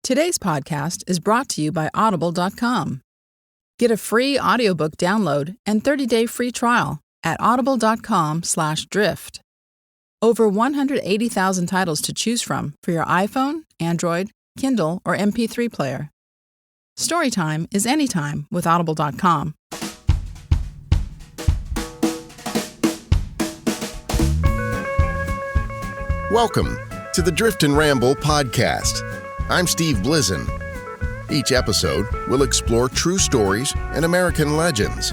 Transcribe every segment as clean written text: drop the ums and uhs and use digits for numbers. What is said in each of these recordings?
Today's podcast is brought to you by Audible.com. Get a free audiobook download and 30-day free trial at audible.com/drift. Over 180,000 titles to choose from for your iPhone, Android, Kindle, or MP3 player. Storytime is anytime with Audible.com. Welcome to the Drift and Ramble podcast. I'm Steve Blizin. Each episode will explore true stories and American legends.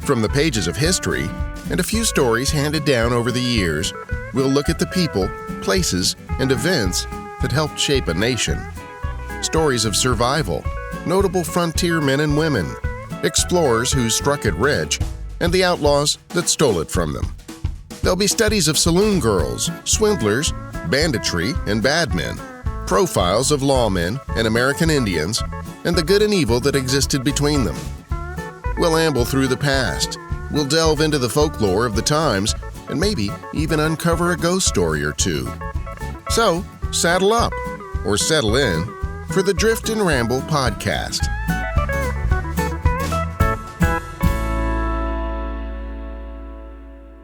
From the pages of history and a few stories handed down over the years, we'll look at the people, places, and events that helped shape a nation. Stories of survival, notable frontier men and women, explorers who struck it rich, and the outlaws that stole it from them. There'll be studies of saloon girls, swindlers, banditry, and bad men, profiles of lawmen and American Indians, and the good and evil that existed between them. We'll amble through the past, we'll delve into the folklore of the times, and maybe even uncover a ghost story or two. So, saddle up, or settle in, for the Drift and Ramble podcast.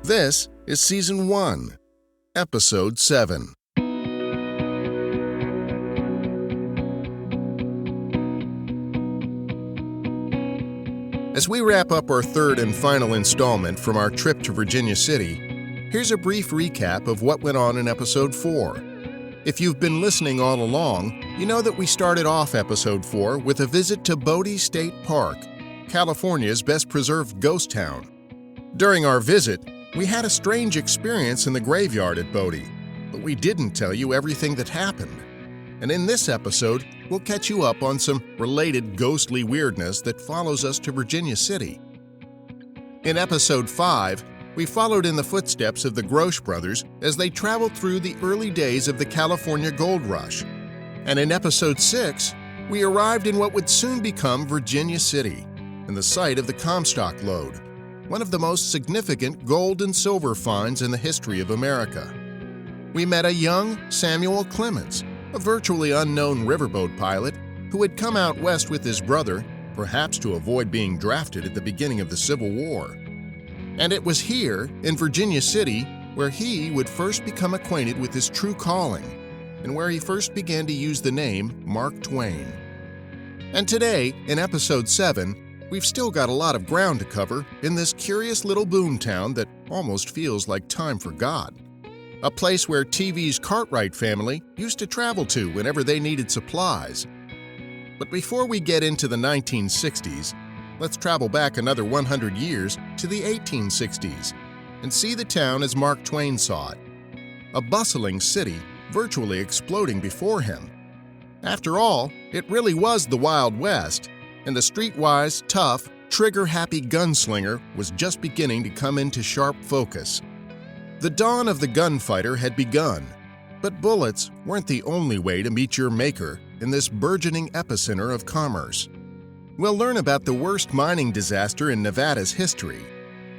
This is Season 1, Episode 7. As we wrap up our third and final installment from our trip to Virginia City, here's a brief recap of what went on in Episode 4. If you've been listening all along, you know that we started off Episode 4 with a visit to Bodie State Park, California's best-preserved ghost town. During our visit, we had a strange experience in the graveyard at Bodie, but we didn't tell you everything that happened. And in this episode, we'll catch you up on some related ghostly weirdness that follows us to Virginia City. In Episode 5, we followed in the footsteps of the Grosh brothers as they traveled through the early days of the California Gold Rush. And in Episode 6, we arrived in what would soon become Virginia City, and the site of the Comstock Lode, one of the most significant gold and silver finds in the history of America. We met a young Samuel Clemens, a virtually unknown riverboat pilot who had come out west with his brother, perhaps to avoid being drafted at the beginning of the Civil War. And it was here, in Virginia City, where he would first become acquainted with his true calling, and where he first began to use the name Mark Twain. And today, in Episode 7, we've still got a lot of ground to cover in this curious little boomtown that almost feels like time forgot. A place where TV's Cartwright family used to travel to whenever they needed supplies. But before we get into the 1960s, let's travel back another 100 years to the 1860s and see the town as Mark Twain saw it. A bustling city virtually exploding before him. After all, it really was the Wild West, and the streetwise, tough, trigger-happy gunslinger was just beginning to come into sharp focus. The dawn of the gunfighter had begun, but bullets weren't the only way to meet your maker in this burgeoning epicenter of commerce. We'll learn about the worst mining disaster in Nevada's history.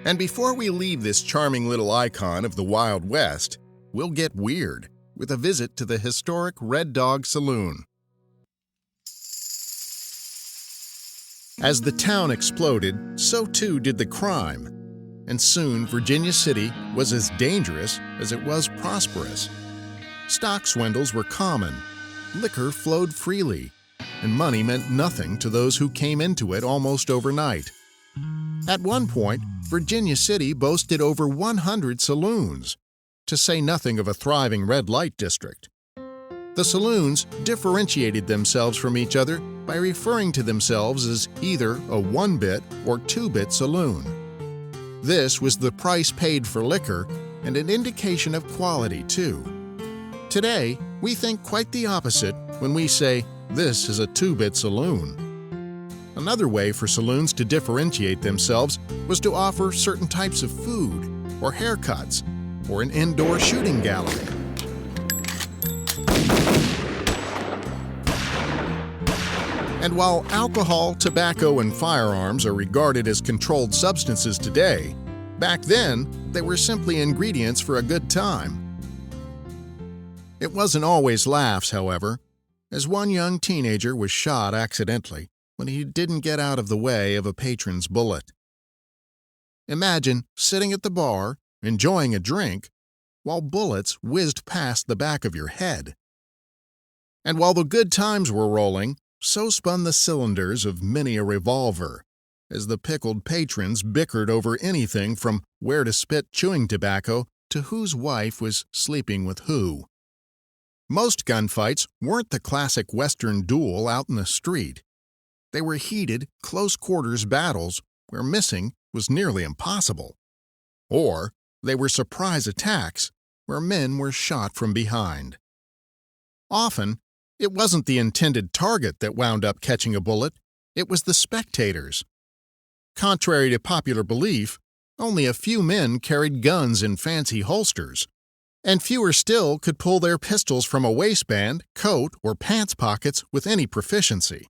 And before we leave this charming little icon of the Wild West, we'll get weird with a visit to the historic Red Dog Saloon. As the town exploded, so too did the crime. And soon Virginia City was as dangerous as it was prosperous. Stock swindles were common, liquor flowed freely, and money meant nothing to those who came into it almost overnight. At one point, Virginia City boasted over 100 saloons, to say nothing of a thriving red light district. The saloons differentiated themselves from each other by referring to themselves as either a 1-bit or 2-bit saloon. This was the price paid for liquor and an indication of quality, too. Today, we think quite the opposite when we say, this is a 2-bit saloon. Another way for saloons to differentiate themselves was to offer certain types of food, or haircuts, or an indoor shooting gallery. And while alcohol, tobacco, and firearms are regarded as controlled substances today, back then they were simply ingredients for a good time. It wasn't always laughs, however, as one young teenager was shot accidentally when he didn't get out of the way of a patron's bullet. Imagine sitting at the bar, enjoying a drink, while bullets whizzed past the back of your head. And while the good times were rolling, so spun the cylinders of many a revolver, as the pickled patrons bickered over anything from where to spit chewing tobacco to whose wife was sleeping with who. Most gunfights weren't the classic Western duel out in the street. They were heated, close-quarters battles where missing was nearly impossible. Or they were surprise attacks where men were shot from behind. Often, it wasn't the intended target that wound up catching a bullet, it was the spectators. Contrary to popular belief, only a few men carried guns in fancy holsters, and fewer still could pull their pistols from a waistband, coat, or pants pockets with any proficiency.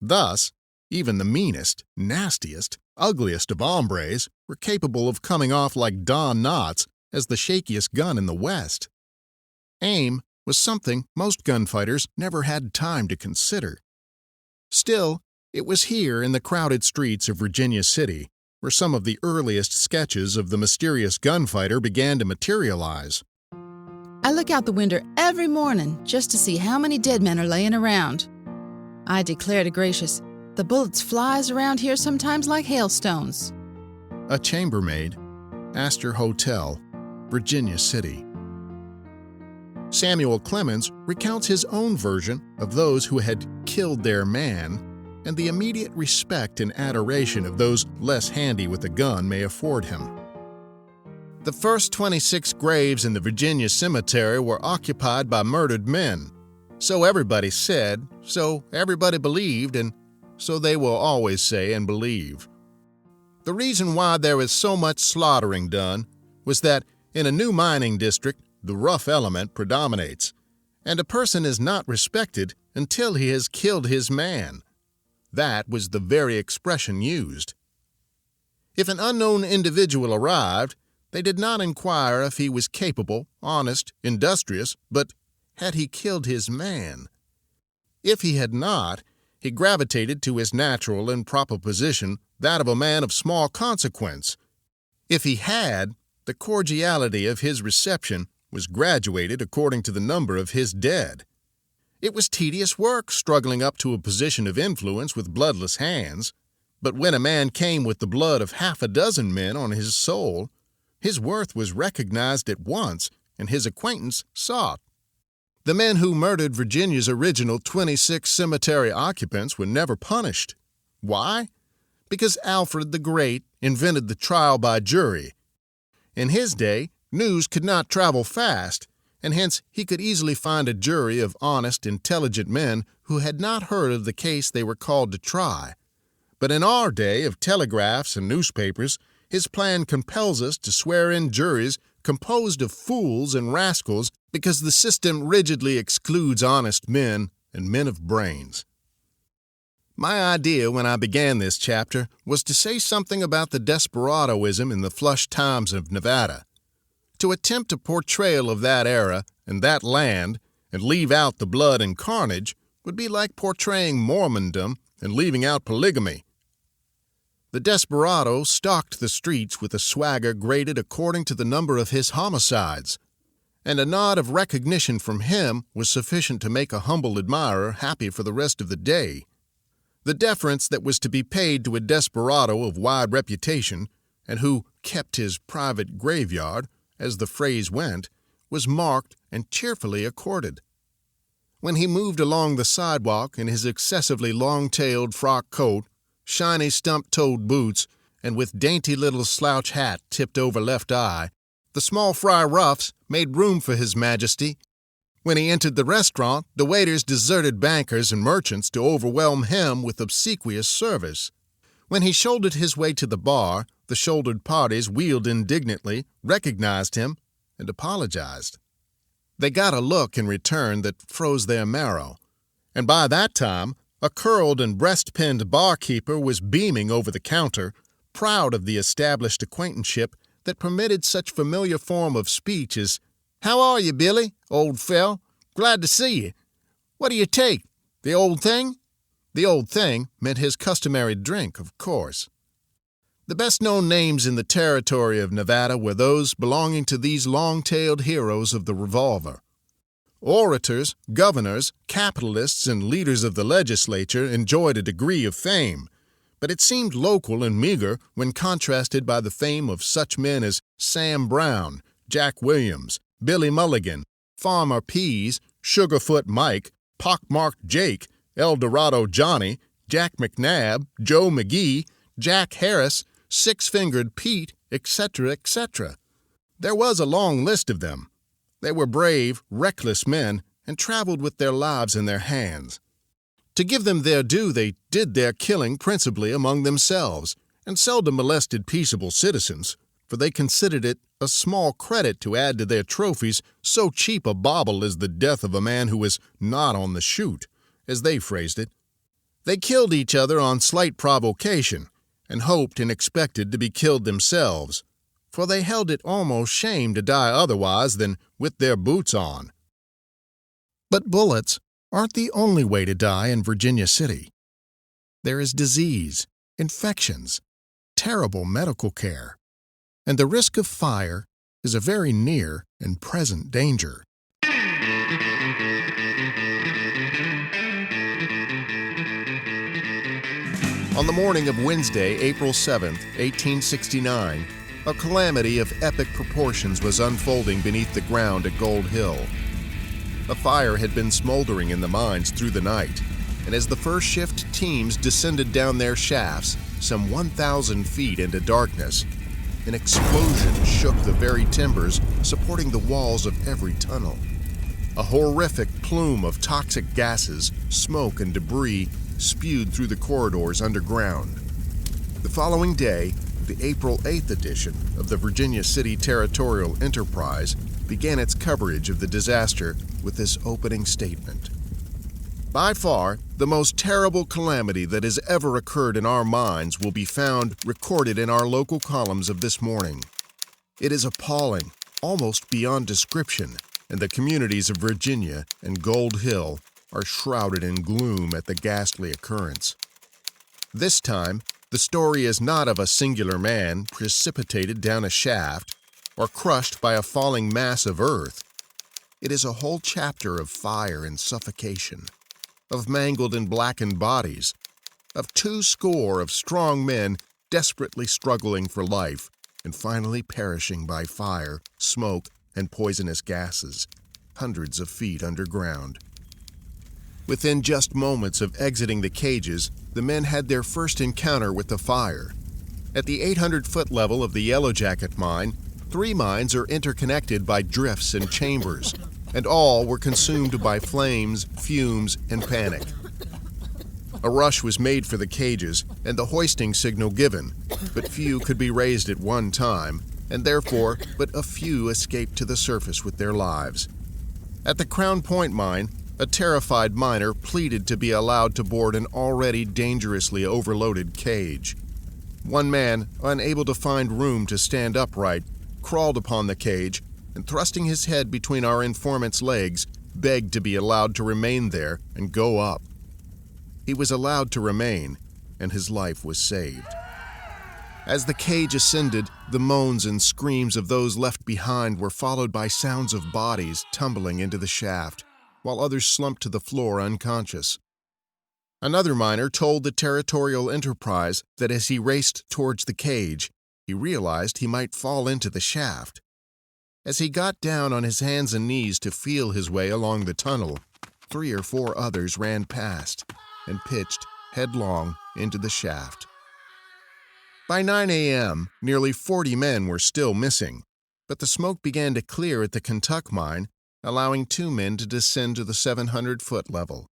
Thus, even the meanest, nastiest, ugliest of hombres were capable of coming off like Don Knotts as the shakiest gun in the West. Aim was something most gunfighters never had time to consider. Still, it was here in the crowded streets of Virginia City where some of the earliest sketches of the mysterious gunfighter began to materialize. I look out the window every morning just to see how many dead men are laying around. I declare to gracious, the bullets flies around here sometimes like hailstones. A chambermaid, Astor Hotel, Virginia City. Samuel Clemens recounts his own version of those who had killed their man and the immediate respect and adoration of those less handy with a gun may afford him. The first 26 graves in the Virginia cemetery were occupied by murdered men. So everybody said, so everybody believed, and so they will always say and believe. The reason why there was so much slaughtering done was that in a new mining district, the rough element predominates, and a person is not respected until he has killed his man. That was the very expression used. If an unknown individual arrived, they did not inquire if he was capable, honest, industrious, but had he killed his man? If he had not, he gravitated to his natural and proper position, that of a man of small consequence. If he had, the cordiality of his reception was graduated according to the number of his dead. It was tedious work struggling up to a position of influence with bloodless hands, but when a man came with the blood of half a dozen men on his soul, his worth was recognized at once and his acquaintance sought. The men who murdered Virginia's original 26 cemetery occupants were never punished. Why? Because Alfred the Great invented the trial by jury. In his day, news could not travel fast, and hence he could easily find a jury of honest, intelligent men who had not heard of the case they were called to try. But in our day of telegraphs and newspapers, his plan compels us to swear in juries composed of fools and rascals because the system rigidly excludes honest men and men of brains. My idea when I began this chapter was to say something about the desperadoism in the flush times of Nevada. To attempt a portrayal of that era and that land and leave out the blood and carnage would be like portraying Mormondom and leaving out polygamy. The desperado stalked the streets with a swagger graded according to the number of his homicides, and a nod of recognition from him was sufficient to make a humble admirer happy for the rest of the day. The deference that was to be paid to a desperado of wide reputation and who kept his private graveyard, as the phrase went, was marked and cheerfully accorded. When he moved along the sidewalk in his excessively long-tailed frock coat, shiny stump-toed boots, and with dainty little slouch hat tipped over left eye, the small fry roughs made room for His Majesty. When he entered the restaurant, the waiters deserted bankers and merchants to overwhelm him with obsequious service. When he shouldered his way to the bar, the shouldered parties wheeled indignantly, recognized him, and apologized. They got a look in return that froze their marrow, and by that time a curled and breast-pinned barkeeper was beaming over the counter, proud of the established acquaintanceship that permitted such familiar form of speech as, "How are you, Billy, old fel? Glad to see you," "What do you take? The old thing?" The old thing meant his customary drink, of course. The best-known names in the territory of Nevada were those belonging to these long-tailed heroes of the revolver. Orators, governors, capitalists, and leaders of the legislature enjoyed a degree of fame, but it seemed local and meager when contrasted by the fame of such men as Sam Brown, Jack Williams, Billy Mulligan, Farmer Pease, Sugarfoot Mike, Pockmarked Jake, El Dorado Johnny, Jack McNabb, Joe McGee, Jack Harris, Six-Fingered Pete, etc., etc. There was a long list of them. They were brave, reckless men and traveled with their lives in their hands. To give them their due, they did their killing principally among themselves and seldom molested peaceable citizens, for they considered it a small credit to add to their trophies so cheap a bauble as the death of a man who was not on the shoot, as they phrased it. They killed each other on slight provocation and hoped and expected to be killed themselves, for they held it almost shame to die otherwise than with their boots on. But bullets aren't the only way to die in Virginia City. There is disease, infections, terrible medical care, and the risk of fire is a very near and present danger. On the morning of Wednesday, April 7, 1869, a calamity of epic proportions was unfolding beneath the ground at Gold Hill. A fire had been smoldering in the mines through the night, and as the first shift teams descended down their shafts, some 1,000 feet into darkness, an explosion shook the very timbers supporting the walls of every tunnel. A horrific plume of toxic gases, smoke, and debris spewed through the corridors underground. The following day, the April 8th edition of the Virginia City Territorial Enterprise began its coverage of the disaster with this opening statement. By far, the most terrible calamity that has ever occurred in our minds will be found recorded in our local columns of this morning. It is appalling, almost beyond description, and the communities of Virginia and Gold Hill are shrouded in gloom at the ghastly occurrence. This time, the story is not of a singular man precipitated down a shaft or crushed by a falling mass of earth. It is a whole chapter of fire and suffocation, of mangled and blackened bodies, of 200 of strong men desperately struggling for life and finally perishing by fire, smoke, and poisonous gases, hundreds of feet underground. Within just moments of exiting the cages, the men had their first encounter with the fire. At the 800-foot level of the Yellow Jacket mine, 3 mines are interconnected by drifts and chambers, and all were consumed by flames, fumes, and panic. A rush was made for the cages and the hoisting signal given, but few could be raised at one time, and therefore but a few escaped to the surface with their lives. At the Crown Point mine, a terrified miner pleaded to be allowed to board an already dangerously overloaded cage. One man, unable to find room to stand upright, crawled upon the cage and, thrusting his head between our informant's legs, begged to be allowed to remain there and go up. He was allowed to remain, and his life was saved. As the cage ascended, the moans and screams of those left behind were followed by sounds of bodies tumbling into the shaft, while others slumped to the floor unconscious. Another miner told the Territorial Enterprise that as he raced towards the cage, he realized he might fall into the shaft. As he got down on his hands and knees to feel his way along the tunnel, 3 or 4 others ran past and pitched headlong into the shaft. By 9 a.m., nearly 40 men were still missing, but the smoke began to clear at the Kentuck mine, allowing 2 men to descend to the 700-foot level,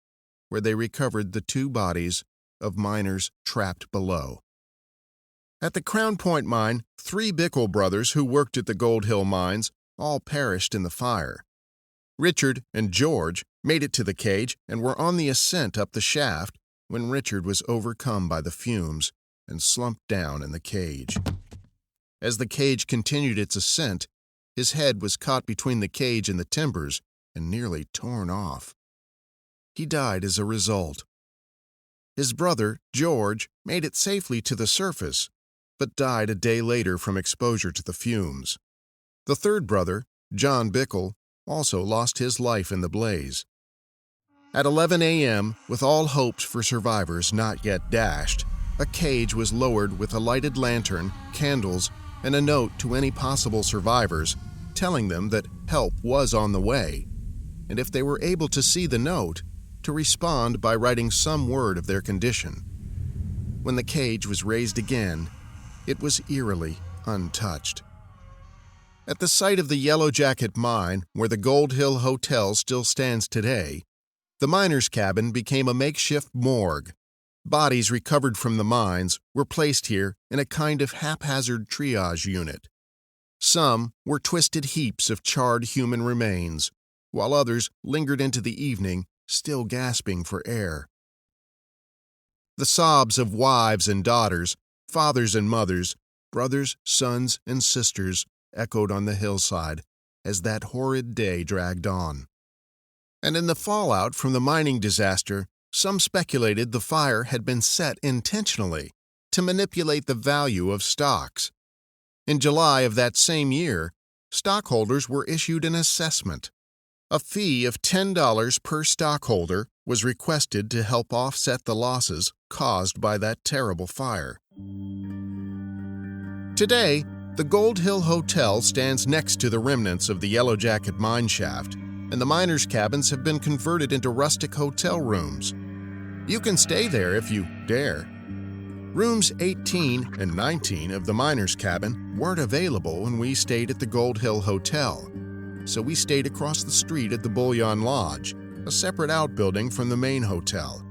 where they recovered the 2 bodies of miners trapped below. At the Crown Point mine, 3 Bickle brothers who worked at the Gold Hill mines all perished in the fire. Richard and George made it to the cage and were on the ascent up the shaft when Richard was overcome by the fumes and slumped down in the cage. As the cage continued its ascent, his head was caught between the cage and the timbers and nearly torn off. he died as a result. His brother, George, made it safely to the surface, but died a day later from exposure to the fumes. The third brother, John Bickle, also lost his life in the blaze. At 11 a.m., with all hopes for survivors not yet dashed, a cage was lowered with a lighted lantern, candles, and a note to any possible survivors, telling them that help was on the way, and if they were able to see the note, to respond by writing some word of their condition. When the cage was raised again, it was eerily untouched. At the site of the Yellow Jacket mine, where the Gold Hill Hotel still stands today, the miners' cabin became a makeshift morgue. Bodies recovered from the mines were placed here in a kind of haphazard triage unit. Some were twisted heaps of charred human remains, while others lingered into the evening, still gasping for air. The sobs of wives and daughters, fathers and mothers, brothers, sons, and sisters echoed on the hillside as that horrid day dragged on. And in the fallout from the mining disaster, some speculated the fire had been set intentionally to manipulate the value of stocks. In July of that same year, stockholders were issued an assessment. A fee of $10 per stockholder was requested to help offset the losses caused by that terrible fire. Today, the Gold Hill Hotel stands next to the remnants of the Yellow Jacket mine shaft, and the miners' cabins have been converted into rustic hotel rooms. You can stay there if you dare. Rooms 18 and 19 of the miners' cabin weren't available when we stayed at the Gold Hill Hotel, so we stayed across the street at the Bullion Lodge, a separate outbuilding from the main hotel.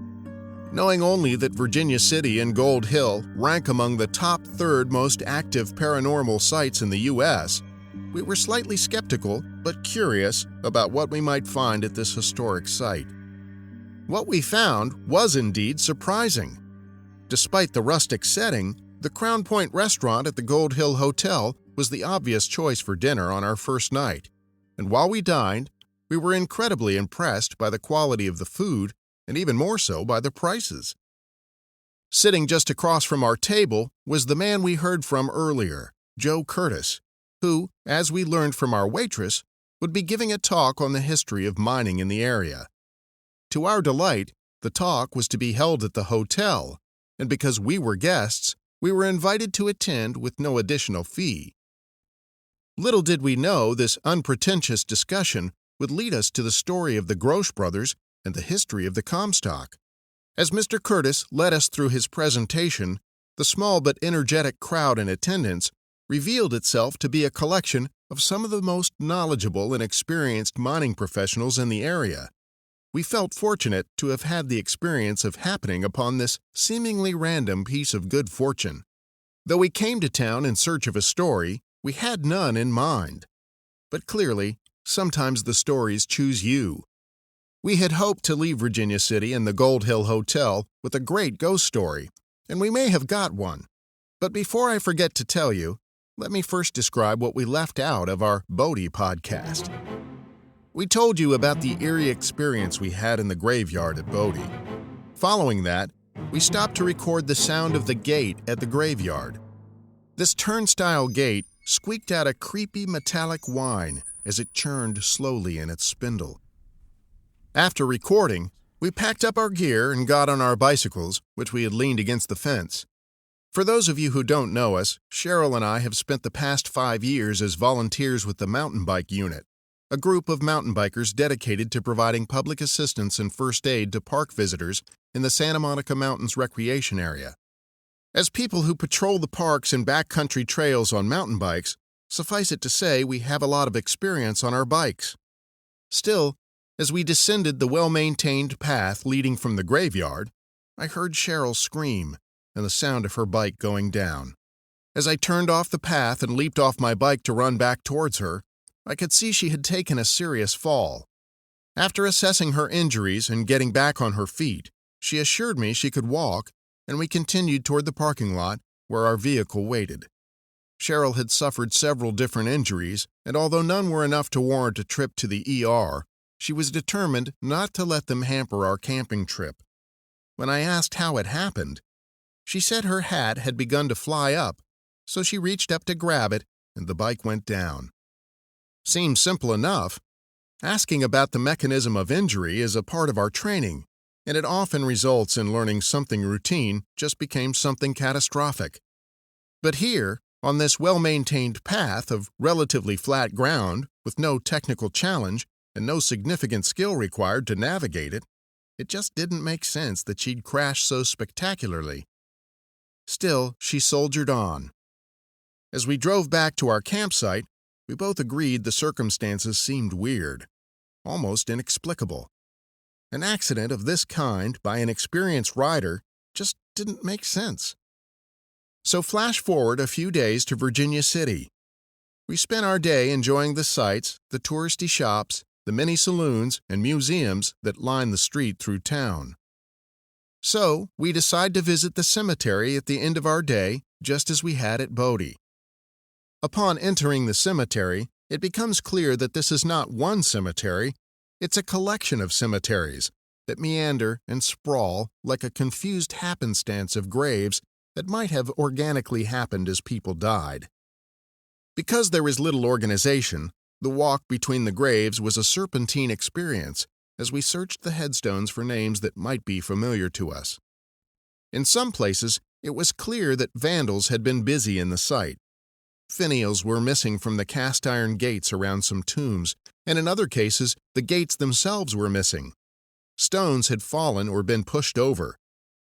Knowing only that Virginia City and Gold Hill rank among the top third most active paranormal sites in the U.S., we were slightly skeptical but curious about what we might find at this historic site. What we found was indeed surprising. Despite the rustic setting, the Crown Point restaurant at the Gold Hill Hotel was the obvious choice for dinner on our first night, and while we dined, we were incredibly impressed by the quality of the food and even more so by the prices. Sitting just across from our table was the man we heard from earlier, Joe Curtis, who, as we learned from our waitress, would be giving a talk on the history of mining in the area. To our delight, the talk was to be held at the hotel, and because we were guests, we were invited to attend with no additional fee. Little did we know this unpretentious discussion would lead us to the story of the Grosch brothers and the history of the Comstock. As Mr. Curtis led us through his presentation, the small but energetic crowd in attendance revealed itself to be a collection of some of the most knowledgeable and experienced mining professionals in the area. We felt fortunate to have had the experience of happening upon this seemingly random piece of good fortune. Though we came to town in search of a story, we had none in mind. But clearly, sometimes the stories choose you. We had hoped to leave Virginia City and the Gold Hill Hotel with a great ghost story, and we may have got one. But before I forget to tell you, let me first describe what we left out of our Bodie podcast. We told you about the eerie experience we had in the graveyard at Bodie. Following that, we stopped to record the sound of the gate at the graveyard. This turnstile gate squeaked out a creepy metallic whine as it churned slowly in its spindle. After recording, we packed up our gear and got on our bicycles, which we had leaned against the fence. For those of you who don't know us, Cheryl and I have spent the past 5 years as volunteers with the Mountain Bike Unit, a group of mountain bikers dedicated to providing public assistance and first aid to park visitors in the Santa Monica Mountains recreation area. As people who patrol the parks and backcountry trails on mountain bikes, suffice it to say we have a lot of experience on our bikes. Still, as we descended the well-maintained path leading from the graveyard, I heard Cheryl scream and the sound of her bike going down. As I turned off the path and leaped off my bike to run back towards her, I could see she had taken a serious fall. After assessing her injuries and getting back on her feet, she assured me she could walk, and we continued toward the parking lot where our vehicle waited. Cheryl had suffered several different injuries, and although none were enough to warrant a trip to the ER, she was determined not to let them hamper our camping trip. When I asked how it happened, she said her hat had begun to fly up, so she reached up to grab it and the bike went down. Seems simple enough. Asking about the mechanism of injury is a part of our training, and it often results in learning something routine just became something catastrophic. But here, on this well-maintained path of relatively flat ground with no technical challenge and no significant skill required to navigate it, it just didn't make sense that she'd crash so spectacularly. Still, she soldiered on. As we drove back to our campsite, we both agreed the circumstances seemed weird, almost inexplicable. An accident of this kind by an experienced rider just didn't make sense. So flash forward a few days to Virginia City. We spent our day enjoying the sights, the touristy shops, the many saloons and museums that line the street through town. So we decide to visit the cemetery at the end of our day, just as we had at Bodie. Upon entering the cemetery, it becomes clear that this is not one cemetery, it's a collection of cemeteries that meander and sprawl like a confused happenstance of graves that might have organically happened as people died. Because there is little organization, the walk between the graves was a serpentine experience as we searched the headstones for names that might be familiar to us. In some places, it was clear that vandals had been busy in the site. Finials were missing from the cast-iron gates around some tombs, and in other cases, the gates themselves were missing. Stones had fallen or been pushed over.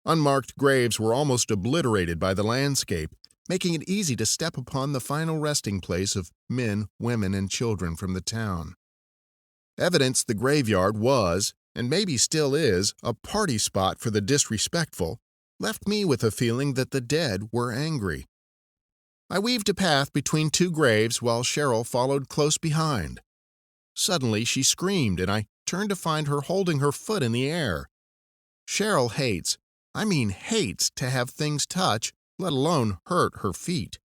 Unmarked graves were almost obliterated by the landscape, making it easy to step upon the final resting place of men, women, and children from the town. Evidence the graveyard was, and maybe still is, a party spot for the disrespectful, left me with a feeling that the dead were angry. I weaved a path between two graves while Cheryl followed close behind. Suddenly she screamed, and I turned to find her holding her foot in the air. Cheryl hates to have things touch, let alone hurt her feet.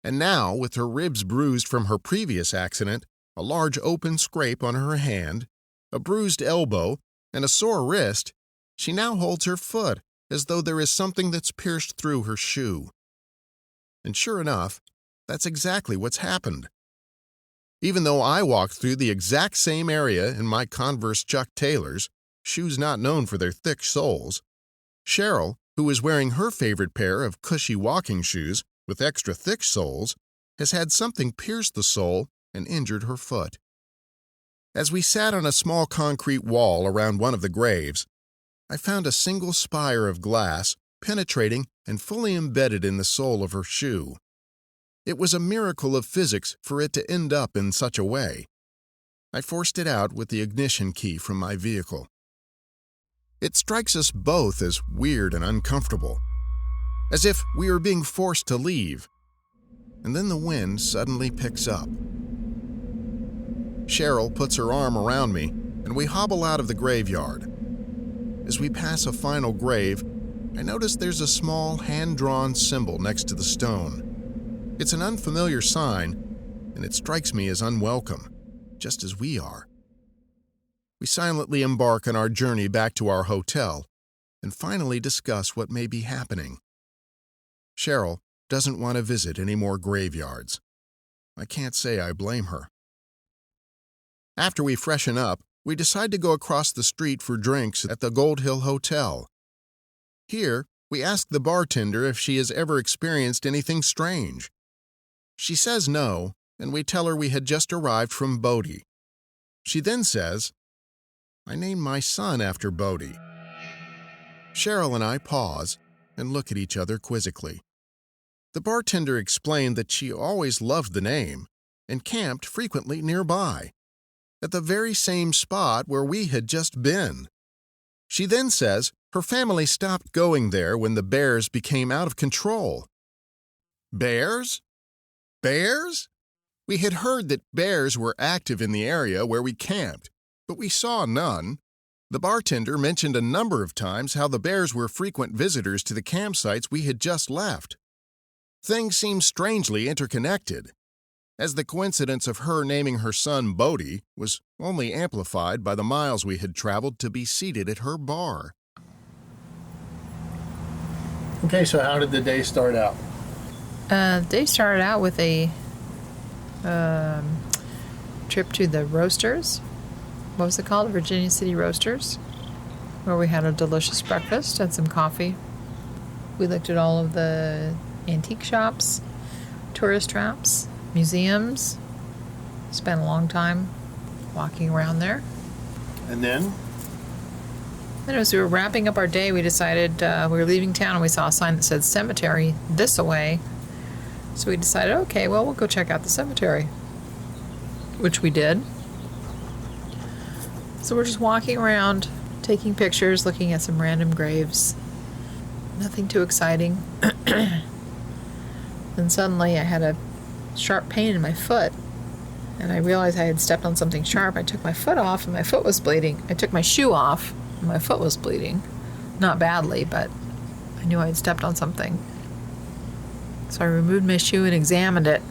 And now, with her ribs bruised from her previous accident, a large open scrape on her hand, a bruised elbow, and a sore wrist, she now holds her foot as though there is something that's pierced through her shoe. And sure enough, that's exactly what's happened. Even though I walked through the exact same area in my Converse Chuck Taylors, shoes not known for their thick soles, Cheryl, who is wearing her favorite pair of cushy walking shoes with extra thick soles, has had something pierce the sole and injured her foot. As we sat on a small concrete wall around one of the graves, I found a single spire of glass penetrating and fully embedded in the sole of her shoe. It was a miracle of physics for it to end up in such a way. I forced it out with the ignition key from my vehicle. It strikes us both as weird and uncomfortable, as if we were being forced to leave. And then the wind suddenly picks up. Cheryl puts her arm around me, and we hobble out of the graveyard. As we pass a final grave, I notice there's a small hand-drawn symbol next to the stone. It's an unfamiliar sign, and it strikes me as unwelcome, just as we are. We silently embark on our journey back to our hotel and finally discuss what may be happening. Cheryl doesn't want to visit any more graveyards. I can't say I blame her. After we freshen up, we decide to go across the street for drinks at the Gold Hill Hotel. Here, we ask the bartender if she has ever experienced anything strange. She says no, and we tell her we had just arrived from Bodie. She then says, "I named my son after Bodie." Cheryl and I pause and look at each other quizzically. The bartender explained that she always loved the name and camped frequently nearby, at the very same spot where we had just been. She then says her family stopped going there when the bears became out of control. Bears? Bears? We had heard that bears were active in the area where we camped, but we saw none. The bartender mentioned a number of times how the bears were frequent visitors to the campsites we had just left. Things seemed strangely interconnected. as the coincidence of her naming her son Bodie was only amplified by the miles we had traveled to be seated at her bar. Okay, so how did the day start out? The day started out with a trip to the Roasters. What was it called? Virginia City Roasters, where we had a delicious breakfast, had some coffee. We looked at all of the antique shops, tourist traps, museums. Spent a long time walking around there. And then? And as we were wrapping up our day, we decided we were leaving town and we saw a sign that said cemetery this away. So we decided, okay, well, we'll go check out the cemetery, which we did. So we're just walking around, taking pictures, looking at some random graves. Nothing too exciting. Then suddenly I had a sharp pain in my foot, and I realized I had stepped on something sharp. I took my foot off and my foot was bleeding. I took my shoe off and my foot was bleeding. Not badly, but I knew I had stepped on something. So I removed my shoe and examined it,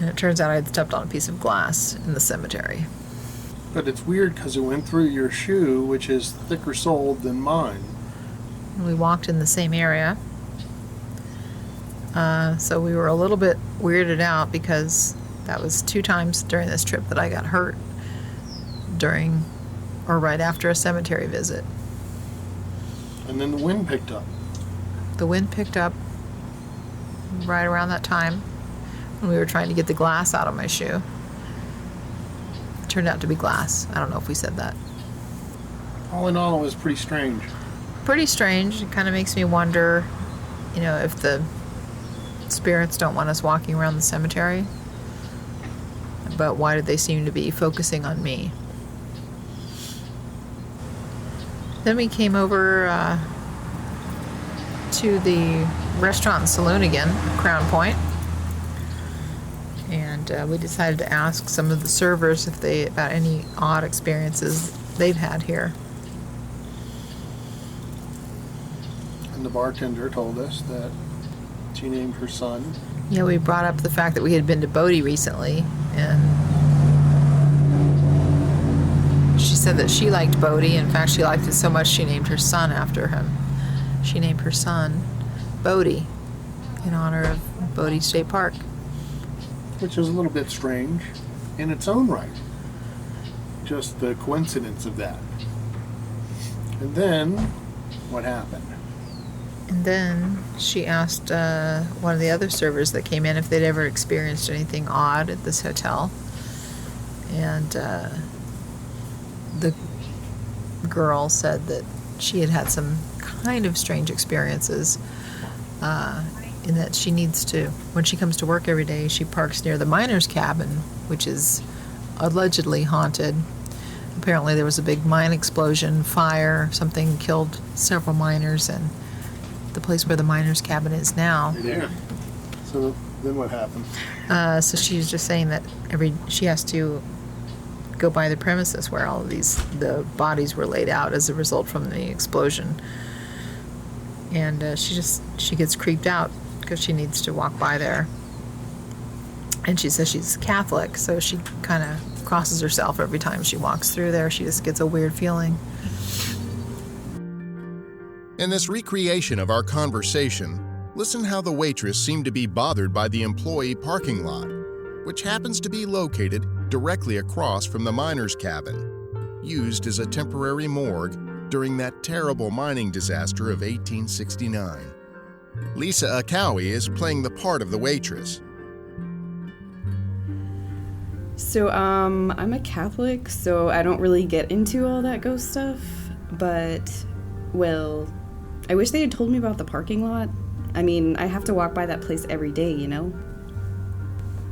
and it turns out I had stepped on a piece of glass in the cemetery. But it's weird because it went through your shoe, which is thicker soled than mine. We walked in the same area. So we were a little bit weirded out because that was 2 times during this trip that I got hurt during or right after a cemetery visit. And then the wind picked up. The wind picked up right around that time when we were trying to get the glass out of my shoe. It turned out to be glass. I don't know if we said that. All in all, it was pretty strange. Pretty strange. It kind of makes me wonder, if the spirits don't want us walking around the cemetery. But why did they seem to be focusing on me? Then we came over to the restaurant and saloon again, Crown Point. And we decided to ask some of the servers about any odd experiences they've had here. And the bartender told us that she named her son. Yeah, we brought up the fact that we had been to Bodie recently, and she said that she liked Bodie. In fact, she liked it so much she named her son after him. She named her son Bodie in honor of Bodie State Park. Which is a little bit strange in its own right. Just the coincidence of that. And then, what happened? And then she asked one of the other servers that came in if they'd ever experienced anything odd at this hotel. And the girl said that she had had some kind of strange experiences in that she needs to, when she comes to work every day, she parks near the miner's cabin, which is allegedly haunted. Apparently there was a big mine explosion, fire, something killed several miners, and the place where the miner's cabin is now. Yeah. So then what happened? So she's just saying that she has to go by the premises where all of the bodies were laid out as a result from the explosion. And she gets creeped out because she needs to walk by there. And she says she's Catholic, so she kind of crosses herself every time she walks through there. She just gets a weird feeling. In this recreation of our conversation, listen how the waitress seemed to be bothered by the employee parking lot, which happens to be located directly across from the miner's cabin, used as a temporary morgue during that terrible mining disaster of 1869. Lisa Akawi is playing the part of the waitress. So, I'm a Catholic, so I don't really get into all that ghost stuff, but, well, I wish they had told me about the parking lot. I mean, I have to walk by that place every day,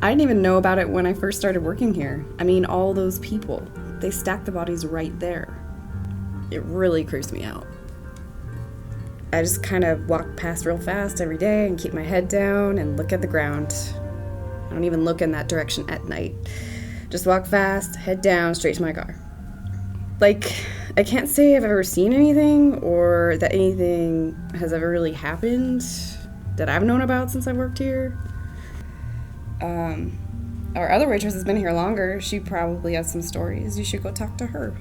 I didn't even know about it when I first started working here. I mean, all those people, they stacked the bodies right there. It really creeps me out. I just kind of walk past real fast every day and keep my head down and look at the ground. I don't even look in that direction at night. Just walk fast, head down, straight to my car. I can't say I've ever seen anything or that anything has ever really happened that I've known about since I worked here. Our other waitress has been here longer. She probably has some stories. You should go talk to her.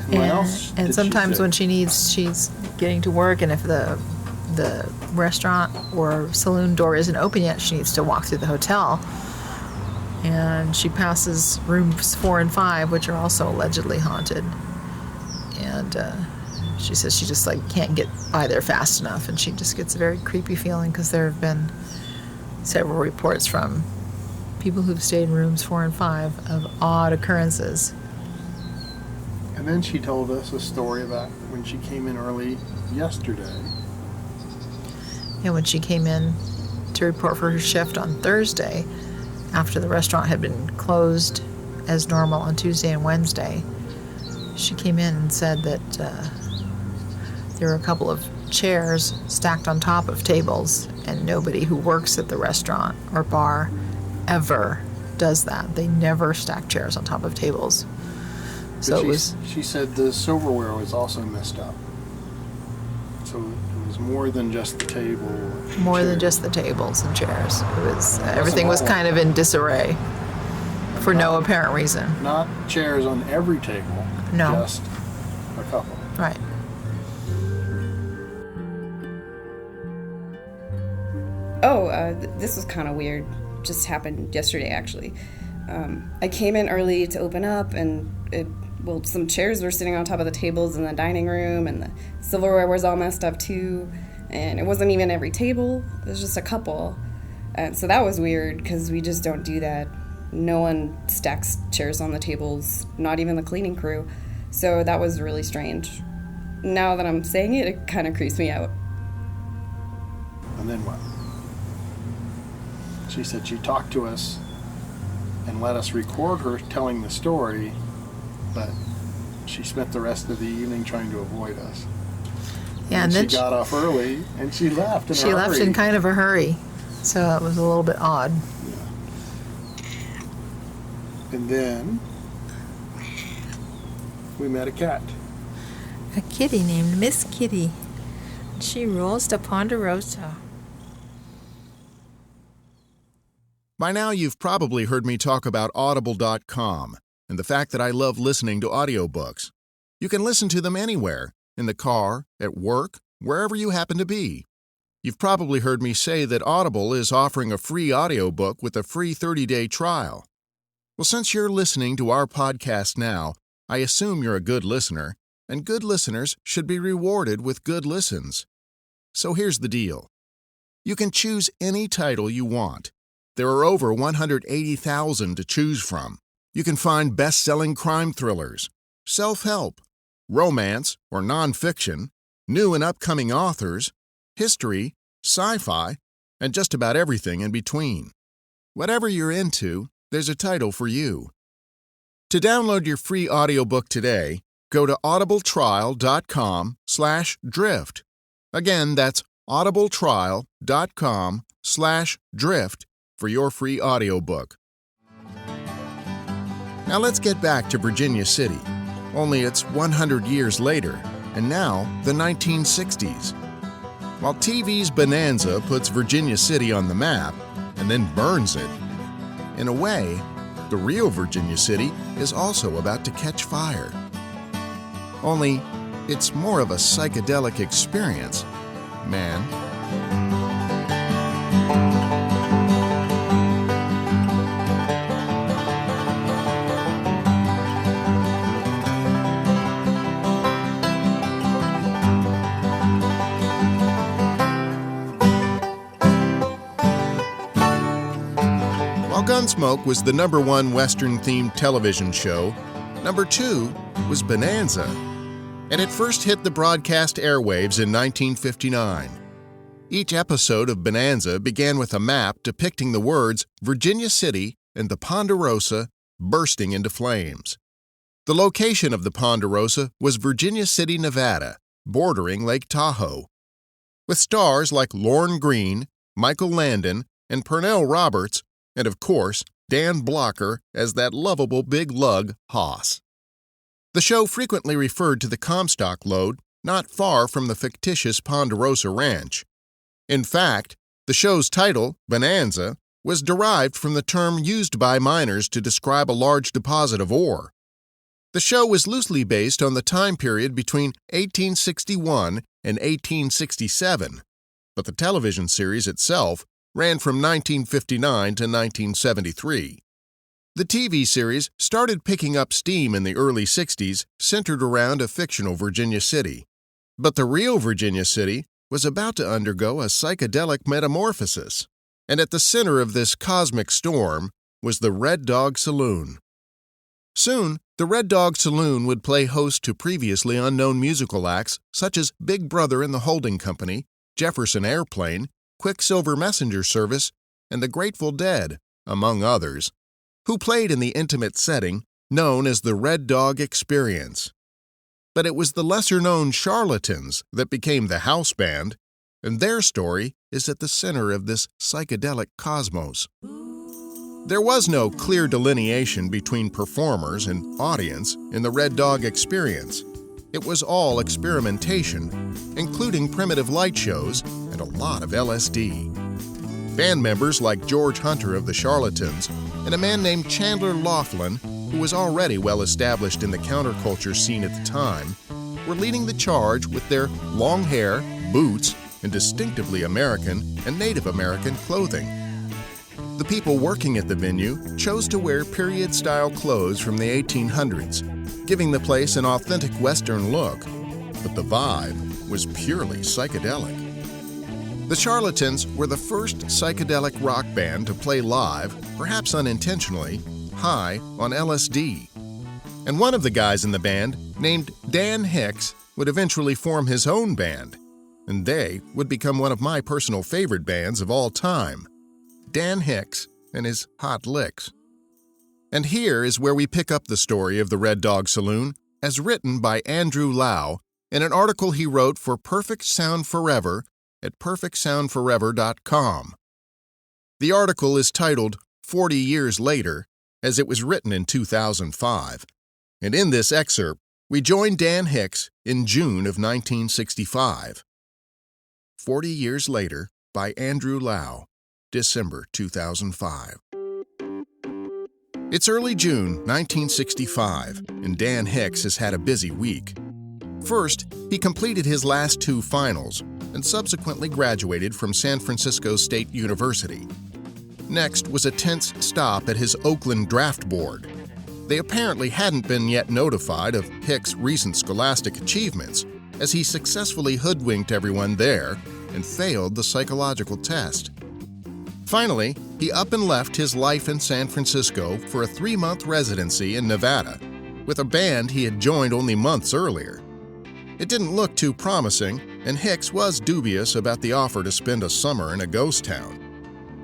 What else And did sometimes she say? when she's getting to work, and if the restaurant or saloon door isn't open yet, she needs to walk through the hotel. And she passes rooms 4 and 5, which are also allegedly haunted. And she says she just can't get by there fast enough, and she just gets a very creepy feeling because there have been several reports from people who've stayed in rooms 4 and 5 of odd occurrences. And then she told us a story about when she came in early yesterday. And when she came in to report for her shift on Thursday, after the restaurant had been closed as normal on Tuesday and Wednesday, she came in and said that there were a couple of chairs stacked on top of tables, and nobody who works at the restaurant or bar ever does that. They never stack chairs on top of tables. So She said the silverware was also messed up. So it was more than just the table. more than chair. just the tables and chairs. It was everything was kind of in disarray for no apparent reason. Not chairs on every table. No. Just a couple. Right. This was kind of weird. Just happened yesterday, actually. I came in early to open up, and some chairs were sitting on top of the tables in the dining room, and the silverware was all messed up too. And it wasn't even every table. It was just a couple. And so that was weird, because we just don't do that. No one stacks chairs on the tables, not even the cleaning crew. So that was really strange. Now that I'm saying it, it kind of creeps me out. And then what? She said she talked to us and let us record her telling the story, but she spent the rest of the evening trying to avoid us. Yeah, and then she got off early and she left in a she left hurry. in kind of a hurry. So it was a little bit odd. And then we met a cat. A kitty named Miss Kitty. She rules the Ponderosa. By now, you've probably heard me talk about Audible.com and the fact that I love listening to audiobooks. You can listen to them anywhere, in the car, at work, wherever you happen to be. You've probably heard me say that Audible is offering a free audiobook with a free 30-day trial. Well, since you're listening to our podcast now, I assume you're a good listener, and good listeners should be rewarded with good listens. So here's the deal. You can choose any title you want. There are over 180,000 to choose from. You can find best-selling crime thrillers, self-help, romance or nonfiction, new and upcoming authors, history, sci-fi, and just about everything in between. Whatever you're into, there's a title for you. To download your free audiobook today, go to audibletrial.com/drift. Again, that's audibletrial.com/drift for your free audiobook. Now let's get back to Virginia City, only it's 100 years later, and now the 1960s. While TV's Bonanza puts Virginia City on the map and then burns it, in a way, the real Virginia City is also about to catch fire. Only, it's more of a psychedelic experience, man. Gunsmoke was the #1 Western-themed television show. #2 was Bonanza, and it first hit the broadcast airwaves in 1959. Each episode of Bonanza began with a map depicting the words Virginia City and the Ponderosa bursting into flames. The location of the Ponderosa was Virginia City, Nevada, bordering Lake Tahoe. With stars like Lorne Greene, Michael Landon, and Pernell Roberts, and of course, Dan Blocker as that lovable big lug, Hoss. The show frequently referred to the Comstock lode not far from the fictitious Ponderosa Ranch. In fact, The show's title, Bonanza, was derived from the term used by miners to describe a large deposit of ore. The show was loosely based on the time period between 1861 and 1867, but the television series itself ran from 1959 to 1973. The TV series started picking up steam in the early 60s, centered around a fictional Virginia city. But the real Virginia city was about to undergo a psychedelic metamorphosis, and at the center of this cosmic storm was the Red Dog Saloon. Soon, the Red Dog Saloon would play host to previously unknown musical acts such as Big Brother and the Holding Company, Jefferson Airplane, Quicksilver Messenger Service, and the Grateful Dead, among others, who played in the intimate setting known as the Red Dog Experience. But it was the lesser-known Charlatans that became the house band, and their story is at the center of this psychedelic cosmos. There was no clear delineation between performers and audience in the Red Dog Experience. It was all experimentation, including primitive light shows and a lot of LSD. Band members like George Hunter of the Charlatans and a man named Chandler Laughlin, who was already well established in the counterculture scene at the time, were leading the charge with their long hair, boots, and distinctively American and Native American clothing. The people working at the venue chose to wear period-style clothes from the 1800s, giving the place an authentic Western look, but the vibe was purely psychedelic. The Charlatans were the first psychedelic rock band to play live, perhaps unintentionally, high on LSD. And one of the guys in the band, named Dan Hicks, would eventually form his own band, and they would become one of my personal favorite bands of all time, Dan Hicks and his Hot Licks. And here is where we pick up the story of the Red Dog Saloon, as written by Andrew Lau in an article he wrote for Perfect Sound Forever at perfectsoundforever.com. The article is titled 40 Years Later, as it was written in 2005, and in this excerpt, we join Dan Hicks in June of 1965. 40 Years Later by Andrew Lau, December 2005. It's early June 1965, and Dan Hicks has had a busy week. First, he completed his last two finals and subsequently graduated from San Francisco State University. Next was a tense stop at his Oakland draft board. They apparently hadn't been yet notified of Hicks' recent scholastic achievements, as he successfully hoodwinked everyone there and failed the psychological test. Finally, he up and left his life in San Francisco for a 3-month residency in Nevada with a band he had joined only months earlier. It didn't look too promising, and Hicks was dubious about the offer to spend a summer in a ghost town.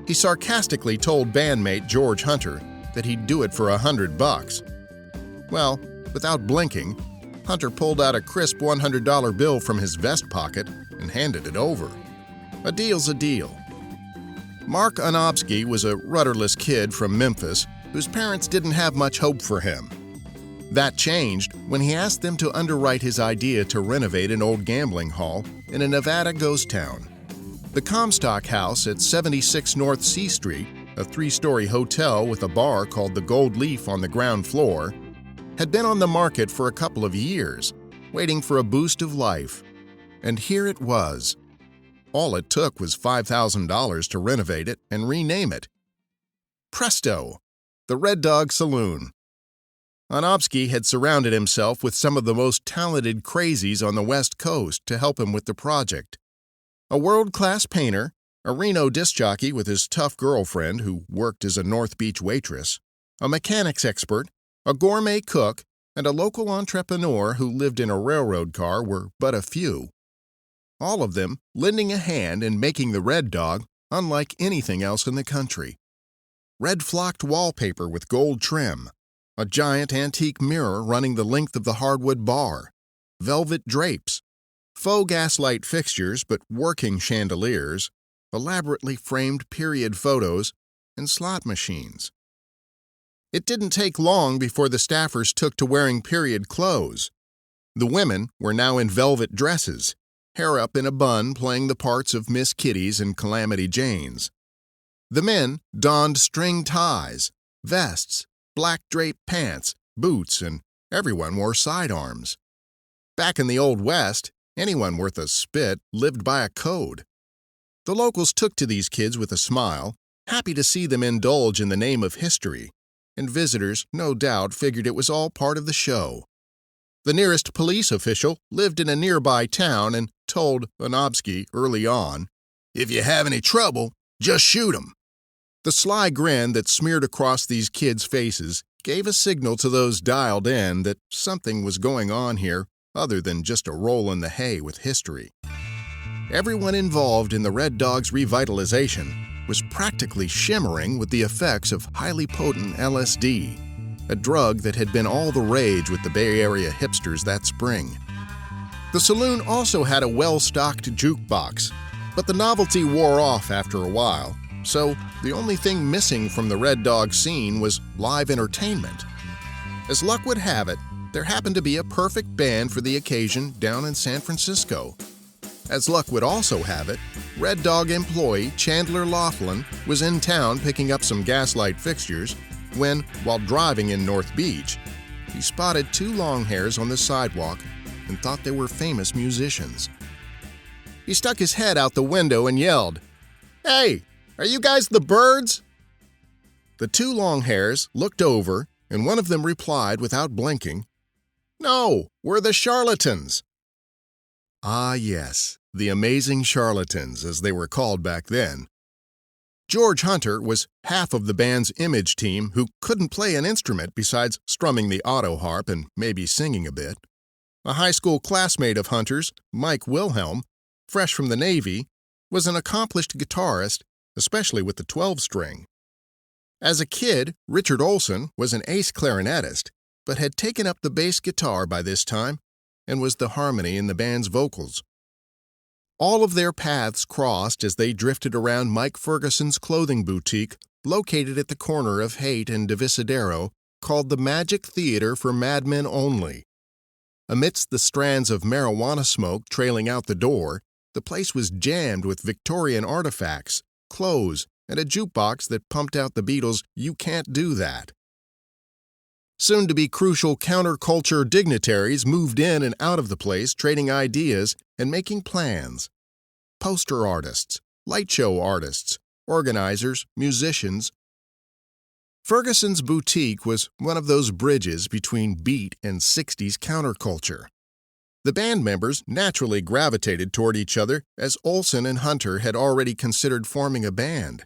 He sarcastically told bandmate George Hunter that he'd do it for $100. Well, without blinking, Hunter pulled out a crisp $100 bill from his vest pocket and handed it over. A deal's a deal. Mark Twain was a rudderless kid from Memphis whose parents didn't have much hope for him. That changed when he asked them to underwrite his idea to renovate an old gambling hall in a Nevada ghost town. The Comstock House at 76 North C Street, a 3-story hotel with a bar called the Gold Leaf on the ground floor, had been on the market for a couple of years, waiting for a boost of life. And here it was. All it took was $5,000 to renovate it and rename it. Presto! The Red Dog Saloon. Onofsky had surrounded himself with some of the most talented crazies on the West Coast to help him with the project. A world-class painter, a Reno disc jockey with his tough girlfriend who worked as a North Beach waitress, a mechanics expert, a gourmet cook, and a local entrepreneur who lived in a railroad car were but a few. All of them lending a hand in making the Red Dog unlike anything else in the country. Red flocked wallpaper with gold trim, a giant antique mirror running the length of the hardwood bar, velvet drapes, faux gaslight fixtures but working chandeliers, elaborately framed period photos, and slot machines. It didn't take long before the staffers took to wearing period clothes. The women were now in velvet dresses, hair up in a bun playing the parts of Miss Kitties and Calamity Janes. The men donned string ties, vests, black draped pants, boots, and everyone wore sidearms. Back in the Old West, anyone worth a spit lived by a code. The locals took to these kids with a smile, happy to see them indulge in the name of history, and visitors no doubt figured it was all part of the show. The nearest police official lived in a nearby town and told Onobsky early on, "If you have any trouble, just shoot 'em." The sly grin that smeared across these kids' faces gave a signal to those dialed in that something was going on here other than just a roll in the hay with history. Everyone involved in the Red Dog's revitalization was practically shimmering with the effects of highly potent LSD, a drug that had been all the rage with the Bay Area hipsters that spring. The saloon also had a well-stocked jukebox, but the novelty wore off after a while, so the only thing missing from the Red Dog scene was live entertainment. As luck would have it, there happened to be a perfect band for the occasion down in San Francisco. As luck would also have it, Red Dog employee Chandler Laughlin was in town picking up some gaslight fixtures when, while driving in North Beach, he spotted two long hairs on the sidewalk and thought they were famous musicians. He stuck his head out the window and yelled, "Hey, are you guys the Birds?" The two long hairs looked over, and one of them replied without blinking, "No, we're the Charlatans." Ah, yes, the amazing Charlatans, as they were called back then. George Hunter was half of the band's image team who couldn't play an instrument besides strumming the auto harp and maybe singing a bit. A high school classmate of Hunter's, Mike Wilhelm, fresh from the Navy, was an accomplished guitarist, especially with the 12-string. As a kid, Richard Olson was an ace clarinetist, but had taken up the bass guitar by this time and was the harmony in the band's vocals. All of their paths crossed as they drifted around Mike Ferguson's clothing boutique located at the corner of Haight and Divisadero called the Magic Theater for Madmen Only. Amidst the strands of marijuana smoke trailing out the door, the place was jammed with Victorian artifacts, clothes, and a jukebox that pumped out the Beatles' "You Can't Do That." Soon-to-be crucial counterculture dignitaries moved in and out of the place trading ideas and making plans. Poster artists, light show artists, organizers, musicians. Ferguson's boutique was one of those bridges between beat and 60s counterculture. The band members naturally gravitated toward each other as Olson and Hunter had already considered forming a band.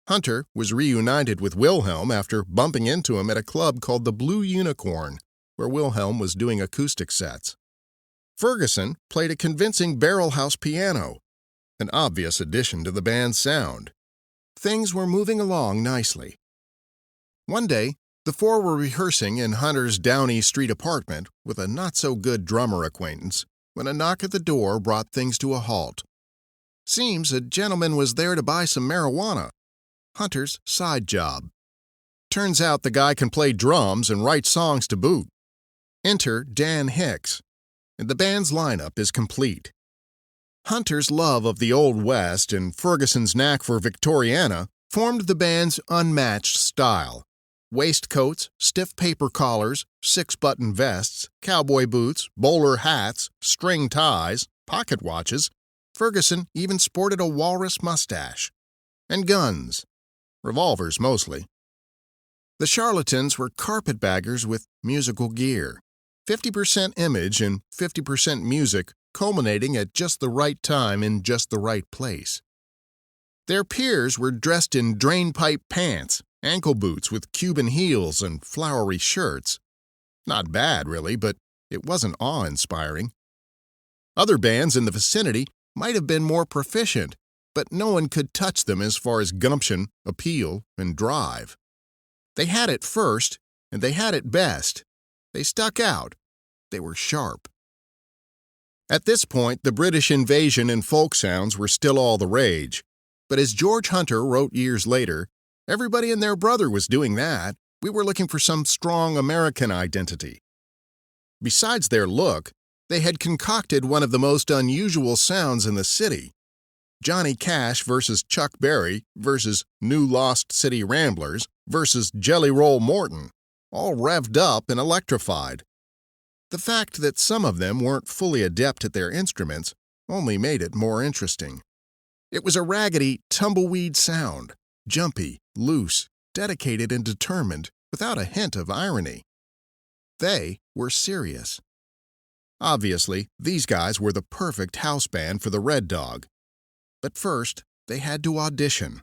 Hunter was reunited with Wilhelm after bumping into him at a club called the Blue Unicorn, where Wilhelm was doing acoustic sets. Ferguson played a convincing barrelhouse piano, an obvious addition to the band's sound. Things were moving along nicely. One day, the four were rehearsing in Hunter's Downey Street apartment with a not-so-good drummer acquaintance when a knock at the door brought things to a halt. Seems a gentleman was there to buy some marijuana. Hunter's side job. Turns out the guy can play drums and write songs to boot. Enter Dan Hicks, and the band's lineup is complete. Hunter's love of the Old West and Ferguson's knack for Victoriana formed the band's unmatched style. Waistcoats, stiff paper collars, 6-button vests, cowboy boots, bowler hats, string ties, pocket watches. Ferguson even sported a walrus mustache. And guns. Revolvers mostly. The Charlatans were carpetbaggers with musical gear. 50% image and 50% music culminating at just the right time in just the right place. Their peers were dressed in drainpipe pants, ankle boots with Cuban heels and flowery shirts. Not bad, really, but it wasn't awe-inspiring. Other bands in the vicinity might have been more proficient, but no one could touch them as far as gumption, appeal, and drive. They had it first, and they had it best. They stuck out. They were sharp. At this point, the British invasion and folk sounds were still all the rage. But as George Hunter wrote years later, everybody and their brother was doing that. We were looking for some strong American identity. Besides their look, They had concocted one of the most unusual sounds in the city. Johnny Cash versus Chuck Berry versus New Lost City Ramblers versus Jelly Roll Morton, all revved up and electrified. The fact that some of them weren't fully adept at their instruments only made it more interesting. It was a raggedy, tumbleweed sound, jumpy, loose, dedicated and determined, without a hint of irony. They were serious. Obviously, these guys were the perfect house band for the Red Dog. But first, they had to audition.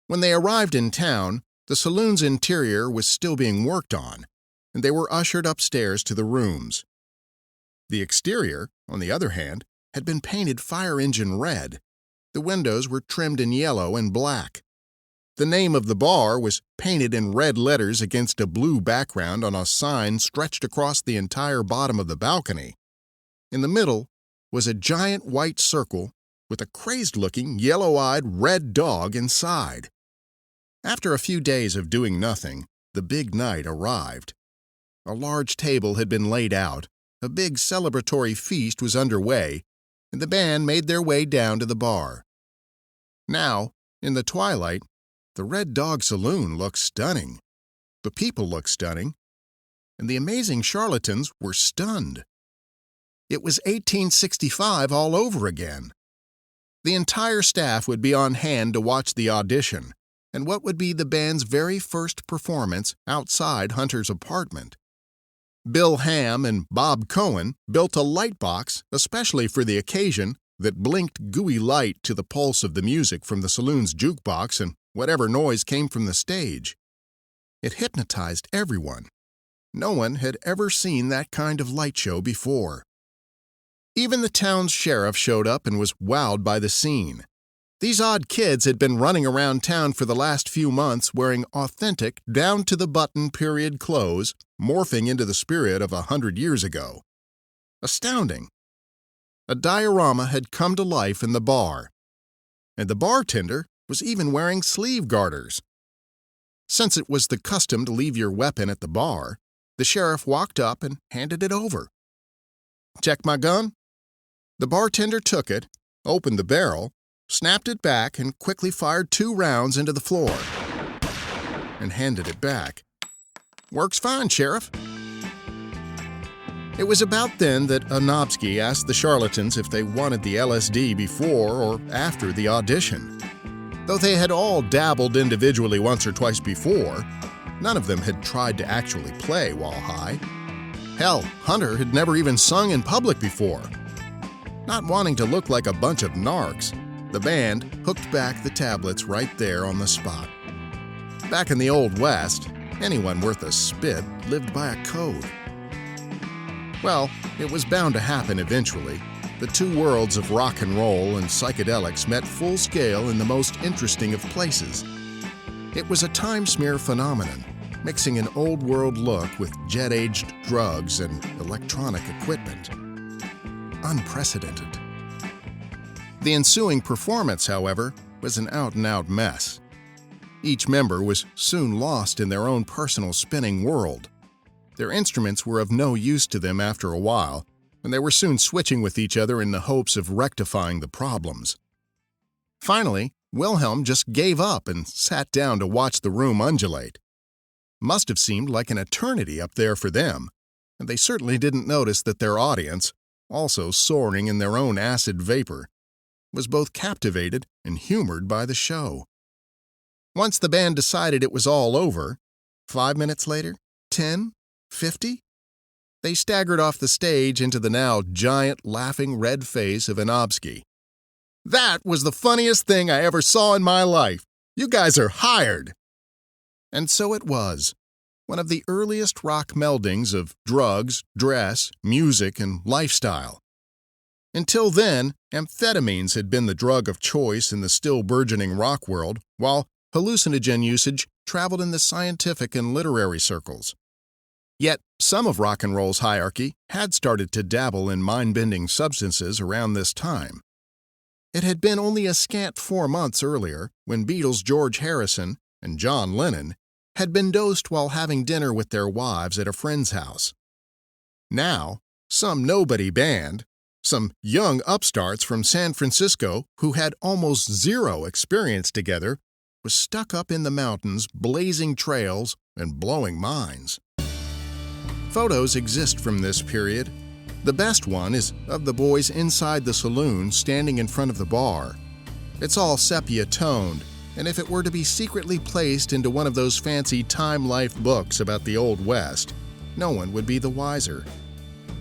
When they arrived in town, the saloon's interior was still being worked on, and they were ushered upstairs to the rooms. The exterior, on the other hand, had been painted fire engine red. The windows were trimmed in yellow and black. The name of the bar was painted in red letters against a blue background on a sign stretched across the entire bottom of the balcony. In the middle was a giant white circle with a crazed-looking, yellow-eyed red dog inside. After a few days of doing nothing, the big night arrived. A large table had been laid out, a big celebratory feast was underway, and the band made their way down to the bar. Now, in the twilight, the Red Dog Saloon looked stunning. The people looked stunning, and the amazing charlatans were stunned. It was 1865 all over again. The entire staff would be on hand to watch the audition, and what would be the band's very first performance outside Hunter's apartment. Bill Ham and Bob Cohen built a light box especially for the occasion that blinked gooey light to the pulse of the music from the saloon's jukebox and whatever noise came from the stage. It hypnotized everyone. No one had ever seen that kind of light show before. Even the town's sheriff showed up and was wowed by the scene. These odd kids had been running around town for the last few months wearing authentic, down-to-the-button period clothes, morphing into the spirit of 100 years ago. Astounding. A diorama had come to life in the bar, and the bartender was even wearing sleeve garters. Since it was the custom to leave your weapon at the bar, the sheriff walked up and handed it over. "Check my gun?" The bartender took it, opened the barrel, snapped it back, and quickly fired 2 rounds into the floor, and handed it back. "Works fine, Sheriff." It was about then that Onobsky asked the charlatans if they wanted the LSD before or after the audition. Though they had all dabbled individually once or twice before, none of them had tried to actually play while high. Hell, Hunter had never even sung in public before. Not wanting to look like a bunch of narcs, the band hooked back the tablets right there on the spot. Back in the Old West, anyone worth a spit lived by a code. Well, it was bound to happen eventually. The two worlds of rock and roll and psychedelics met full scale in the most interesting of places. It was a time-smear phenomenon, mixing an old-world look with jet-aged drugs and electronic equipment. Unprecedented. The ensuing performance, however, was an out-and-out mess. Each member was soon lost in their own personal spinning world. Their instruments were of no use to them after a while, and they were soon switching with each other in the hopes of rectifying the problems. Finally, Wilhelm just gave up and sat down to watch the room undulate. Must have seemed like an eternity up there for them, and they certainly didn't notice that their audience, also soaring in their own acid vapor, was both captivated and humored by the show. Once the band decided it was all over, 5 minutes later, 10, 50, they staggered off the stage into the now giant, laughing red face of Onobsky. "That was the funniest thing I ever saw in my life. You guys are hired!" And so it was. One of the earliest rock meldings of drugs, dress, music, and lifestyle. Until then, amphetamines had been the drug of choice in the still burgeoning rock world, while hallucinogen usage traveled in the scientific and literary circles. Yet, some of rock and roll's hierarchy had started to dabble in mind-bending substances around this time. It had been only a scant 4 months earlier when Beatles' George Harrison and John Lennon had been dosed while having dinner with their wives at a friend's house. Now, some nobody band, some young upstarts from San Francisco who had almost zero experience together, was stuck up in the mountains, blazing trails and blowing minds. Photos exist from this period. The best one is of the boys inside the saloon standing in front of the bar. It's all sepia-toned, and if it were to be secretly placed into one of those fancy Time Life books about the Old West, no one would be the wiser.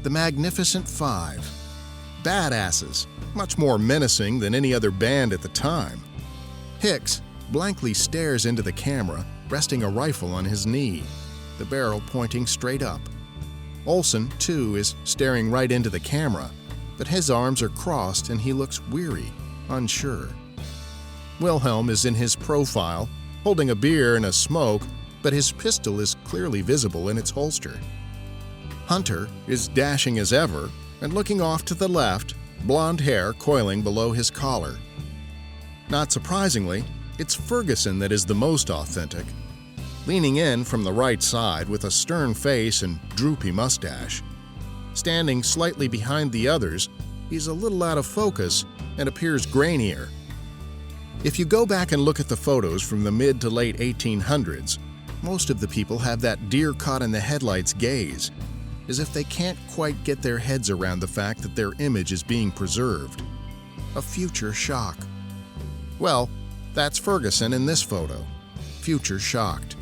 The Magnificent Five. Badasses, much more menacing than any other band at the time. Hicks blankly stares into the camera, resting a rifle on his knee, the barrel pointing straight up. Olson, too, is staring right into the camera, but his arms are crossed and he looks weary, unsure. Wilhelm is in his profile, holding a beer and a smoke, but his pistol is clearly visible in its holster. Hunter is dashing as ever and looking off to the left, blonde hair coiling below his collar. Not surprisingly, it's Ferguson that is the most authentic, leaning in from the right side with a stern face and droopy mustache. Standing slightly behind the others, he's a little out of focus and appears grainier. If you go back and look at the photos from the mid to late 1800s, most of the people have that deer-caught-in-the-headlights gaze, as if they can't quite get their heads around the fact that their image is being preserved. A future shock. Well, that's Ferguson in this photo. Future shocked.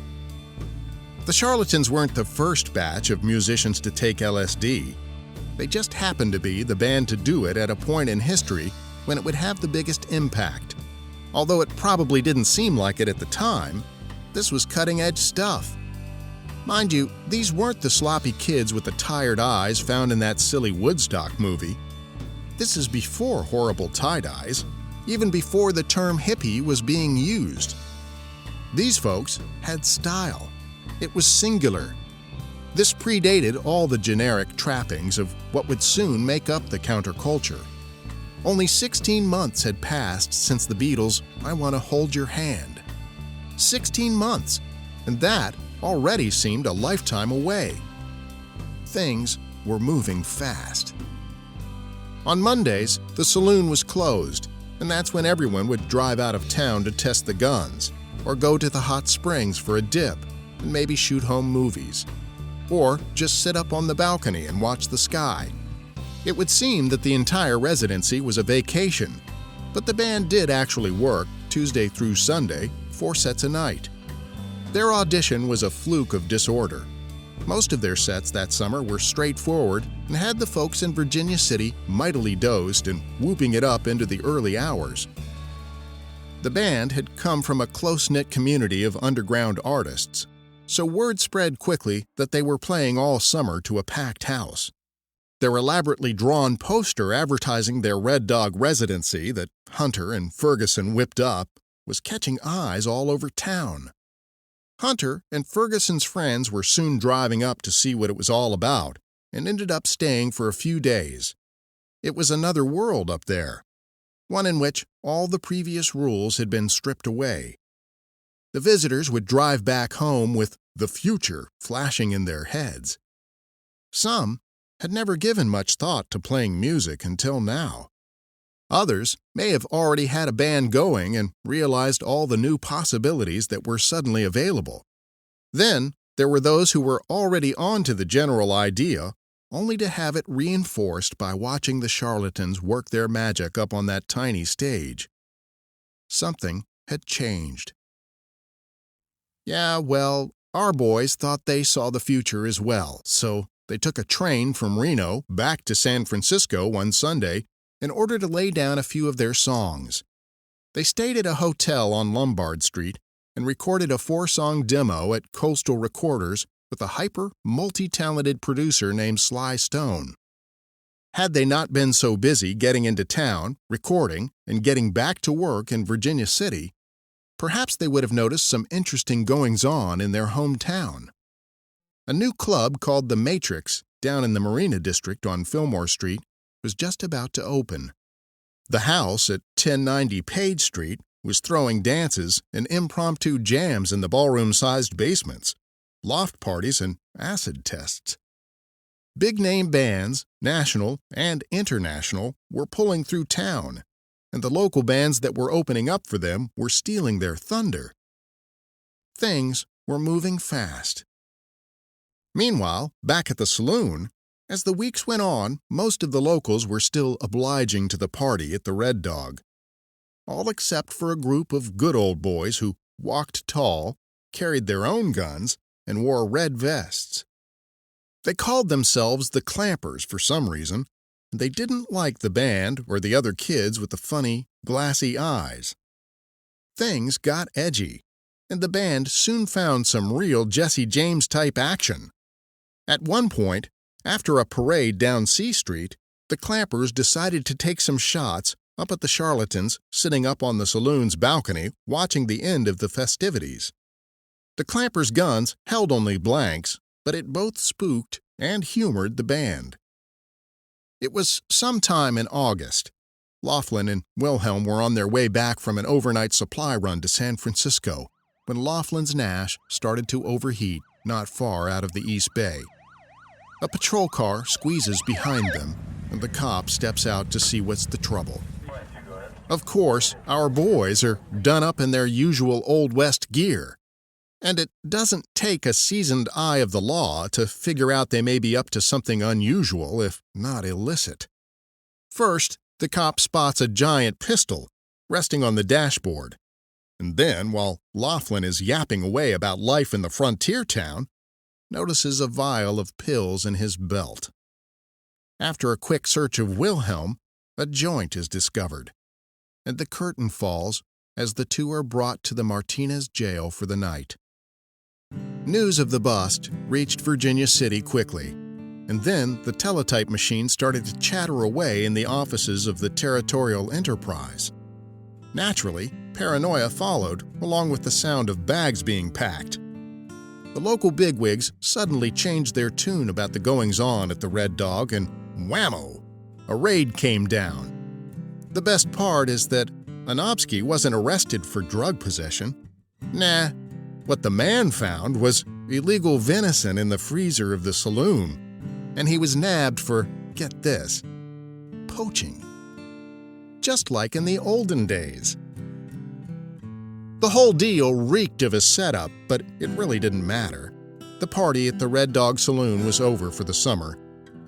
The Charlatans weren't the first batch of musicians to take LSD. They just happened to be the band to do it at a point in history when it would have the biggest impact. Although it probably didn't seem like it at the time, this was cutting-edge stuff. Mind you, these weren't the sloppy kids with the tired eyes found in that silly Woodstock movie. This is before horrible tie-dyes, even before the term hippie was being used. These folks had style. It was singular. This predated all the generic trappings of what would soon make up the counterculture. Only 16 months had passed since the Beatles' I Want to Hold Your Hand. 16 months, and that already seemed a lifetime away. Things were moving fast. On Mondays, the saloon was closed, and that's when everyone would drive out of town to test the guns, or go to the hot springs for a dip, and maybe shoot home movies. Or just sit up on the balcony and watch the sky. It would seem that the entire residency was a vacation, but the band did actually work Tuesday through Sunday, 4 sets a night. Their audition was a fluke of disorder. Most of their sets that summer were straightforward and had the folks in Virginia City mightily dosed and whooping it up into the early hours. The band had come from a close-knit community of underground artists, so word spread quickly that they were playing all summer to a packed house. Their elaborately drawn poster advertising their Red Dog residency that Hunter and Ferguson whipped up was catching eyes all over town. Hunter and Ferguson's friends were soon driving up to see what it was all about and ended up staying for a few days. It was another world up there, one in which all the previous rules had been stripped away. The visitors would drive back home with the future flashing in their heads. Some had never given much thought to playing music until now. Others may have already had a band going and realized all the new possibilities that were suddenly available. Then there were those who were already on to the general idea, only to have it reinforced by watching the charlatans work their magic up on that tiny stage. Something had changed. Yeah, well, our boys thought they saw the future as well, so they took a train from Reno back to San Francisco one Sunday in order to lay down a few of their songs. They stayed at a hotel on Lombard Street and recorded a 4-song demo at Coastal Recorders with a hyper, multi-talented producer named Sly Stone. Had they not been so busy getting into town, recording, and getting back to work in Virginia City, perhaps they would have noticed some interesting goings-on in their hometown. A new club called The Matrix, down in the Marina District on Fillmore Street, was just about to open. The house at 1090 Page Street was throwing dances and impromptu jams in the ballroom-sized basements, loft parties, and acid tests. Big-name bands, national and international, were pulling through town, and the local bands that were opening up for them were stealing their thunder. Things were moving fast. Meanwhile, back at the saloon, as the weeks went on, most of the locals were still obliging to the party at the Red Dog, all except for a group of good old boys who walked tall, carried their own guns, and wore red vests. They called themselves the Clampers for some reason, and they didn't like the band or the other kids with the funny, glassy eyes. Things got edgy, and the band soon found some real Jesse James-type action. At one point, after a parade down C Street, the Clampers decided to take some shots up at the charlatans sitting up on the saloon's balcony watching the end of the festivities. The Clampers' guns held only blanks, but it both spooked and humored the band. It was sometime in August. Laughlin and Wilhelm were on their way back from an overnight supply run to San Francisco when Laughlin's Nash started to overheat not far out of the East Bay. A patrol car squeezes behind them, and the cop steps out to see what's the trouble. Of course, our boys are done up in their usual Old West gear, and it doesn't take a seasoned eye of the law to figure out they may be up to something unusual, if not illicit. First, the cop spots a giant pistol resting on the dashboard, and then, while Laughlin is yapping away about life in the frontier town, notices a vial of pills in his belt. After a quick search of Wilhelm, a joint is discovered, and the curtain falls as the two are brought to the Martinez jail for the night. News of the bust reached Virginia City quickly, and then the teletype machine started to chatter away in the offices of the Territorial Enterprise. Naturally, paranoia followed, along with the sound of bags being packed. The local bigwigs suddenly changed their tune about the goings-on at the Red Dog, and whammo! A raid came down. The best part is that Anopsky wasn't arrested for drug possession. Nah, what the man found was illegal venison in the freezer of the saloon, and he was nabbed for, get this, poaching. Just like in the olden days. The whole deal reeked of a setup, but it really didn't matter. The party at the Red Dog Saloon was over for the summer,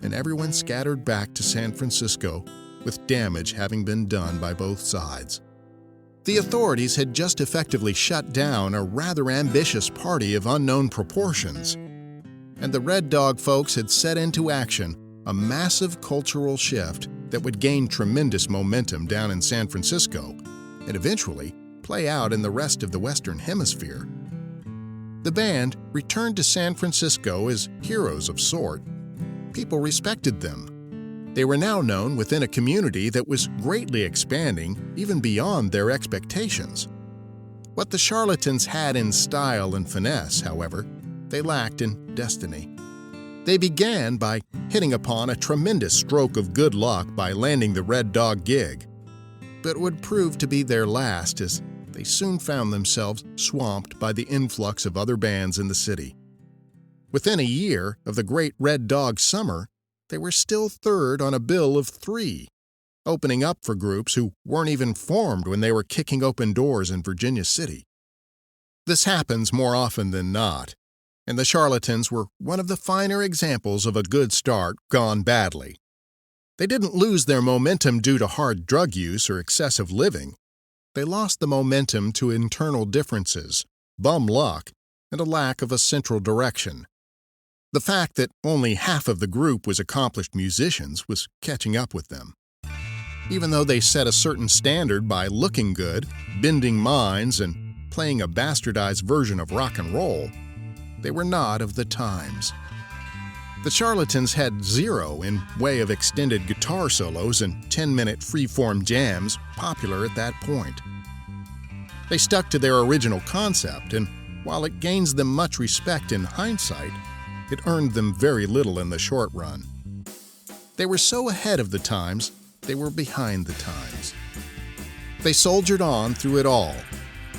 and everyone scattered back to San Francisco, with damage having been done by both sides. The authorities had just effectively shut down a rather ambitious party of unknown proportions, and the Red Dog folks had set into action a massive cultural shift that would gain tremendous momentum down in San Francisco and eventually play out in the rest of the Western Hemisphere. The band returned to San Francisco as heroes of sort. People respected them. They were now known within a community that was greatly expanding even beyond their expectations. What the charlatans had in style and finesse, however, they lacked in destiny. They began by hitting upon a tremendous stroke of good luck by landing the Red Dog gig, but would prove to be their last as they soon found themselves swamped by the influx of other bands in the city. Within a year of the Great Red Dog Summer, they were still third on a bill of 3, opening up for groups who weren't even formed when they were kicking open doors in Virginia City. This happens more often than not, and the charlatans were one of the finer examples of a good start gone badly. They didn't lose their momentum due to hard drug use or excessive living. They lost the momentum to internal differences, bum luck, and a lack of a central direction. The fact that only half of the group was accomplished musicians was catching up with them. Even though they set a certain standard by looking good, bending minds, and playing a bastardized version of rock and roll, they were not of the times. The charlatans had zero in way of extended guitar solos and 10-minute free-form jams popular at that point. They stuck to their original concept, and while it gains them much respect in hindsight, it earned them very little in the short run. They were so ahead of the times, they were behind the times. They soldiered on through it all.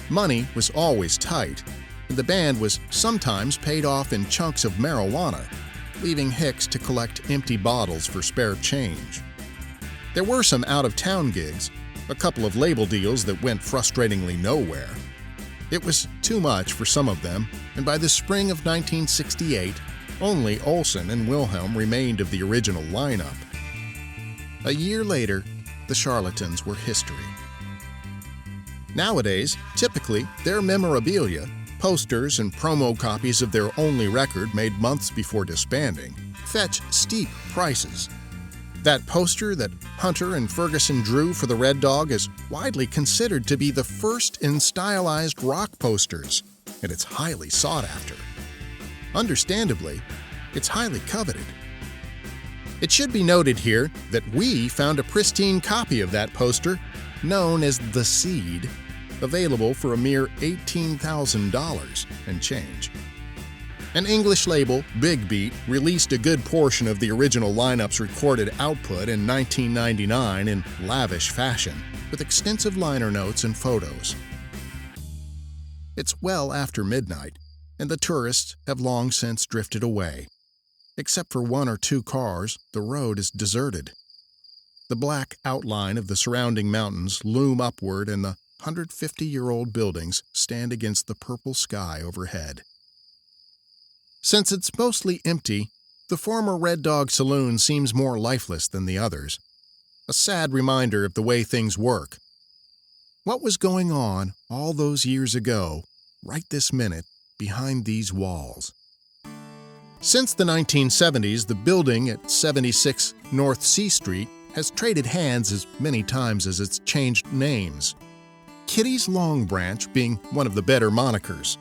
Money was always tight, and the band was sometimes paid off in chunks of marijuana, leaving Hicks to collect empty bottles for spare change. There were some out-of-town gigs, a couple of label deals that went frustratingly nowhere. It was too much for some of them, and by the spring of 1968, only Olson and Wilhelm remained of the original lineup. A year later, the Charlatans were history. Nowadays, typically, their memorabilia, posters and promo copies of their only record made months before disbanding, fetch steep prices. That poster that Hunter and Ferguson drew for the Red Dog is widely considered to be the first in stylized rock posters, and it's highly sought after. Understandably, it's highly coveted. It should be noted here that we found a pristine copy of that poster, known as The Seed, available for a mere $18,000 and change. An English label, Big Beat, released a good portion of the original lineup's recorded output in 1999 in lavish fashion, with extensive liner notes and photos. It's well after midnight, and the tourists have long since drifted away. Except for one or two cars, the road is deserted. The black outline of the surrounding mountains loom upward, and the 150-year-old buildings stand against the purple sky overhead. Since it's mostly empty, the former Red Dog Saloon seems more lifeless than the others. A sad reminder of the way things work. What was going on all those years ago, right this minute, behind these walls? Since the 1970s, the building at 76 North C Street has traded hands as many times as it's changed names. Kitty's Long Branch being one of the better monikers.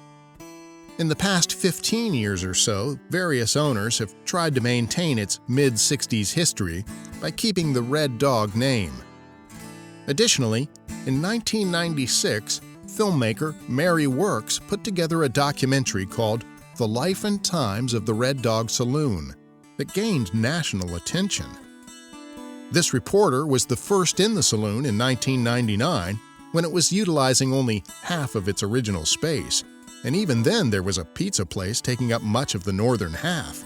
In the past 15 years or so, various owners have tried to maintain its mid-60s history by keeping the Red Dog name. Additionally, in 1996, filmmaker Mary Works put together a documentary called The Life and Times of the Red Dog Saloon that gained national attention. This reporter was the first in the saloon in 1999 when it was utilizing only half of its original space, and even then there was a pizza place taking up much of the northern half.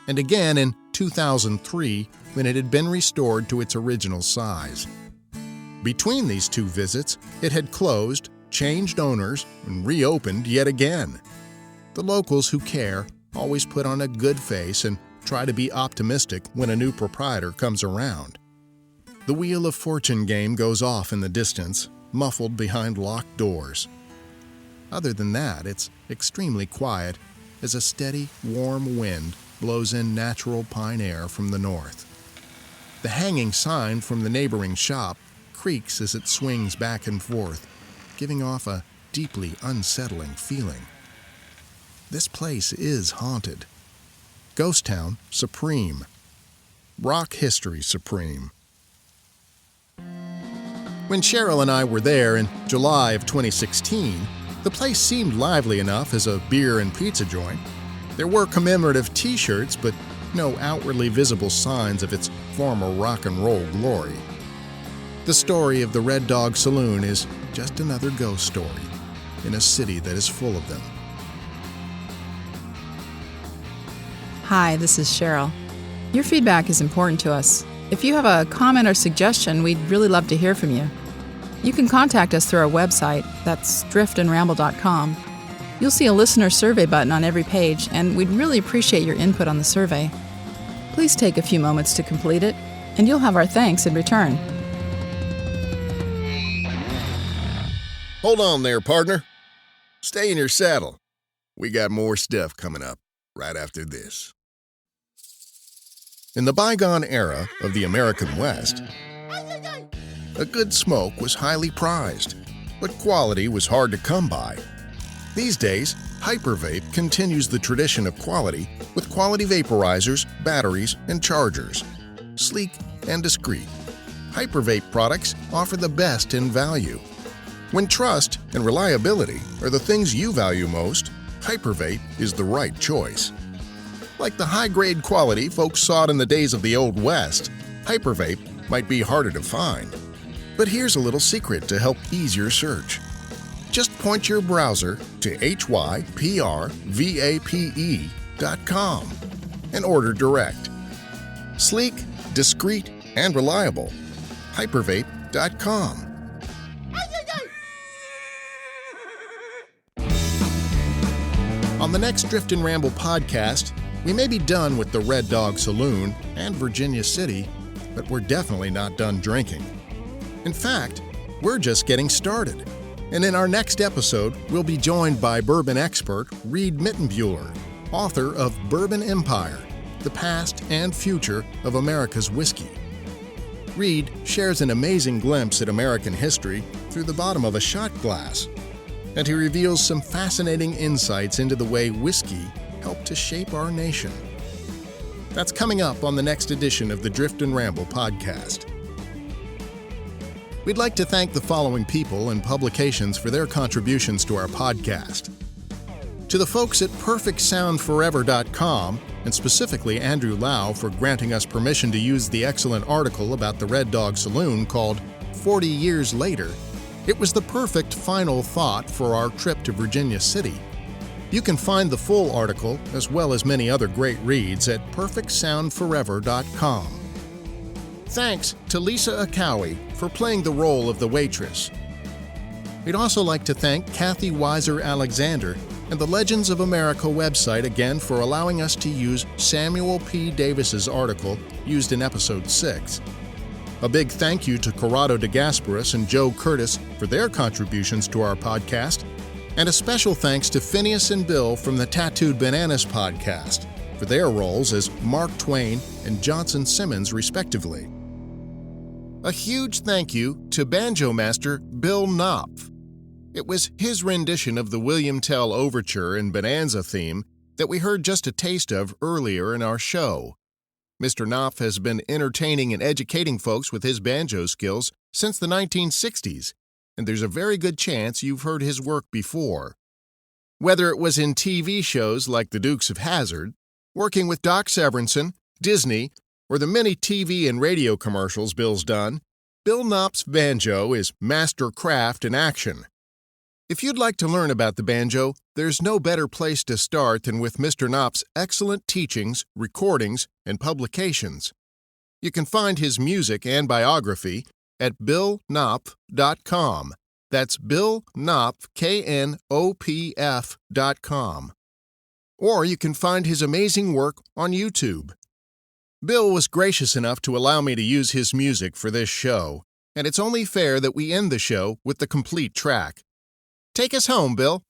And again in 2003 when it had been restored to its original size. Between these two visits, it had closed, changed owners, and reopened yet again. The locals who care always put on a good face and try to be optimistic when a new proprietor comes around. The Wheel of Fortune game goes off in the distance, muffled behind locked doors. Other than that, it's extremely quiet as a steady, warm wind blows in natural pine air from the north. The hanging sign from the neighboring shop creaks as it swings back and forth, giving off a deeply unsettling feeling. This place is haunted. Ghost Town supreme. Rock history supreme. When Cheryl and I were there in July of 2016, the place seemed lively enough as a beer and pizza joint. There were commemorative t-shirts, but no outwardly visible signs of its former rock and roll glory. The story of the Red Dog Saloon is just another ghost story in a city that is full of them. Hi, this is Cheryl. Your feedback is important to us. If you have a comment or suggestion, we'd really love to hear from you. You can contact us through our website, that's driftandramble.com. You'll see a listener survey button on every page, and we'd really appreciate your input on the survey. Please take a few moments to complete it, and you'll have our thanks in return. Hold on there, partner. Stay in your saddle. We got more stuff coming up right after this. In the bygone era of the American West, a good smoke was highly prized, but quality was hard to come by. These days, Hypervape continues the tradition of quality with quality vaporizers, batteries, and chargers. Sleek and discreet, Hypervape products offer the best in value. When trust and reliability are the things you value most, Hypervape is the right choice. Like the high-grade quality folks sought in the days of the Old West, Hypervape might be harder to find. But here's a little secret to help ease your search. Just point your browser to hypervape.com and order direct. Sleek, discreet, and reliable. Hypervape.com. On the next Drift and Ramble podcast, we may be done with the Red Dog Saloon and Virginia City, but we're definitely not done drinking. In fact, we're just getting started. And in our next episode, we'll be joined by bourbon expert Reed Mittenbuehler, author of Bourbon Empire, The Past and Future of America's Whiskey. Reed shares an amazing glimpse at American history through the bottom of a shot glass, and he reveals some fascinating insights into the way whiskey helped to shape our nation. That's coming up on the next edition of the Drift and Ramble podcast. We'd like to thank the following people and publications for their contributions to our podcast. To the folks at perfectsoundforever.com, and specifically Andrew Lau for granting us permission to use the excellent article about the Red Dog Saloon called 40 Years Later, it was the perfect final thought for our trip to Virginia City. You can find the full article, as well as many other great reads, at perfectsoundforever.com. Thanks to Lisa Akawi for playing the role of the waitress. We'd also like to thank Kathy Weiser-Alexander and the Legends of America website again for allowing us to use Samuel P. Davis's article used in Episode 6. A big thank you to Corrado de Gasperis and Joe Curtis for their contributions to our podcast, and a special thanks to Phineas and Bill from the Tattooed Bananas podcast for their roles as Mark Twain and Johnson Simmons, respectively. A huge thank you to banjo master Bill Knopf. It was his rendition of the William Tell Overture and Bonanza theme that we heard just a taste of earlier in our show. Mr. Knopf has been entertaining and educating folks with his banjo skills since the 1960s, and there's a very good chance you've heard his work before. Whether it was in TV shows like The Dukes of Hazzard, working with Doc Severinsen, Disney, or the many TV and radio commercials Bill's done, Bill Knopf's banjo is master craft in action. If you'd like to learn about the banjo, there's no better place to start than with Mr. Knopf's excellent teachings, recordings, and publications. You can find his music and biography at BillKnopf.com. That's Bill Knopf, KNOPF.com. Or you can find his amazing work on YouTube. Bill was gracious enough to allow me to use his music for this show, and it's only fair that we end the show with the complete track. Take us home, Bill.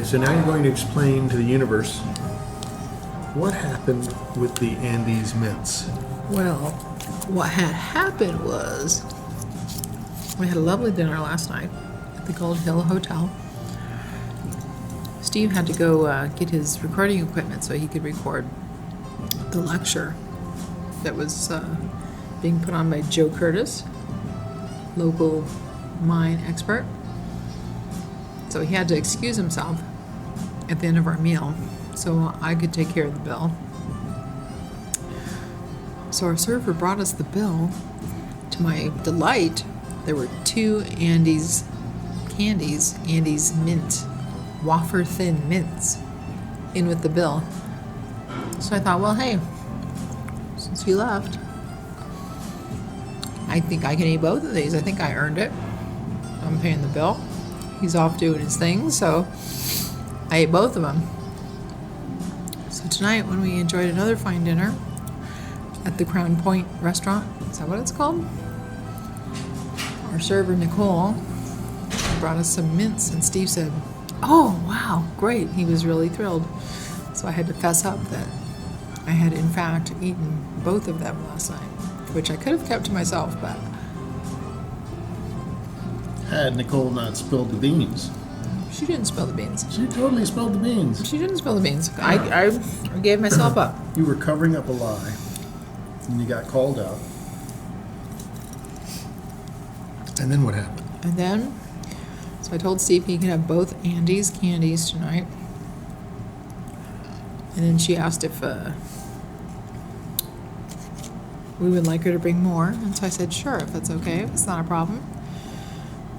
so now you're going to explain to the universe what happened with the Andes mints. Well, what had happened was we had a lovely dinner last night at the Gold Hill Hotel. Steve had to go get his recording equipment so he could record the lecture that was being put on by Joe Curtis, local mine expert. So he had to excuse himself at the end of our meal so I could take care of the bill. So our server brought us the bill. To my delight, there were 2 Andes candies, Andes mint, wafer thin mints, in with the bill. So I thought, well, hey, since you left, I think I can eat both of these. I think I earned it. I'm paying the bill. He's off doing his thing, so I ate both of them. So tonight, when we enjoyed another fine dinner at the Crown Point restaurant, is that what it's called? Our server, Nicole, brought us some mints, and Steve said, "Oh, wow, great." He was really thrilled. So I had to fess up that I had, in fact, eaten both of them last night, which I could have kept to myself, but... Had Nicole not spilled the beans. She didn't spill the beans. She totally spilled the beans. She didn't spill the beans. I gave myself up. You were covering up a lie, and you got called out. And then what happened? And then, so I told Steve he could have both Andes candies tonight. And then she asked if we would like her to bring more. And so I said, sure, if that's okay, if it's not a problem.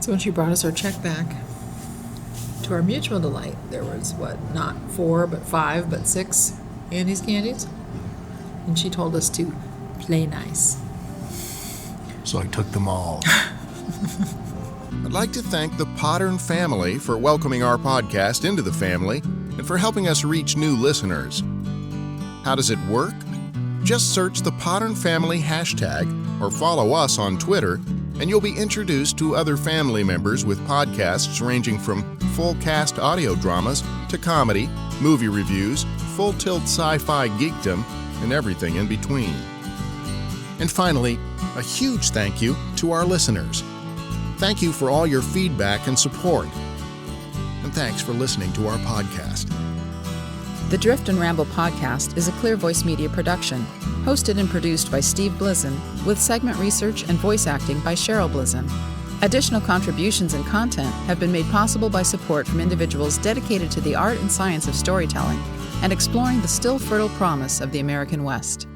So when she brought us our check back, to our mutual delight, there was, not 4, but 5, but 6 Andes candies. And she told us to play nice. So I took them all. I'd like to thank the Pottern family for welcoming our podcast into the family and for helping us reach new listeners. How does it work? Just search the Pottern Family hashtag or follow us on Twitter, and you'll be introduced to other family members with podcasts ranging from full-cast audio dramas to comedy, movie reviews, full-tilt sci-fi geekdom, and everything in between. And finally, a huge thank you to our listeners. Thank you for all your feedback and support. And thanks for listening to our podcast. The Drift and Ramble podcast is a Clear Voice Media production, hosted and produced by Steve Blizin, with segment research and voice acting by Cheryl Blizin. Additional contributions and content have been made possible by support from individuals dedicated to the art and science of storytelling and exploring the still fertile promise of the American West.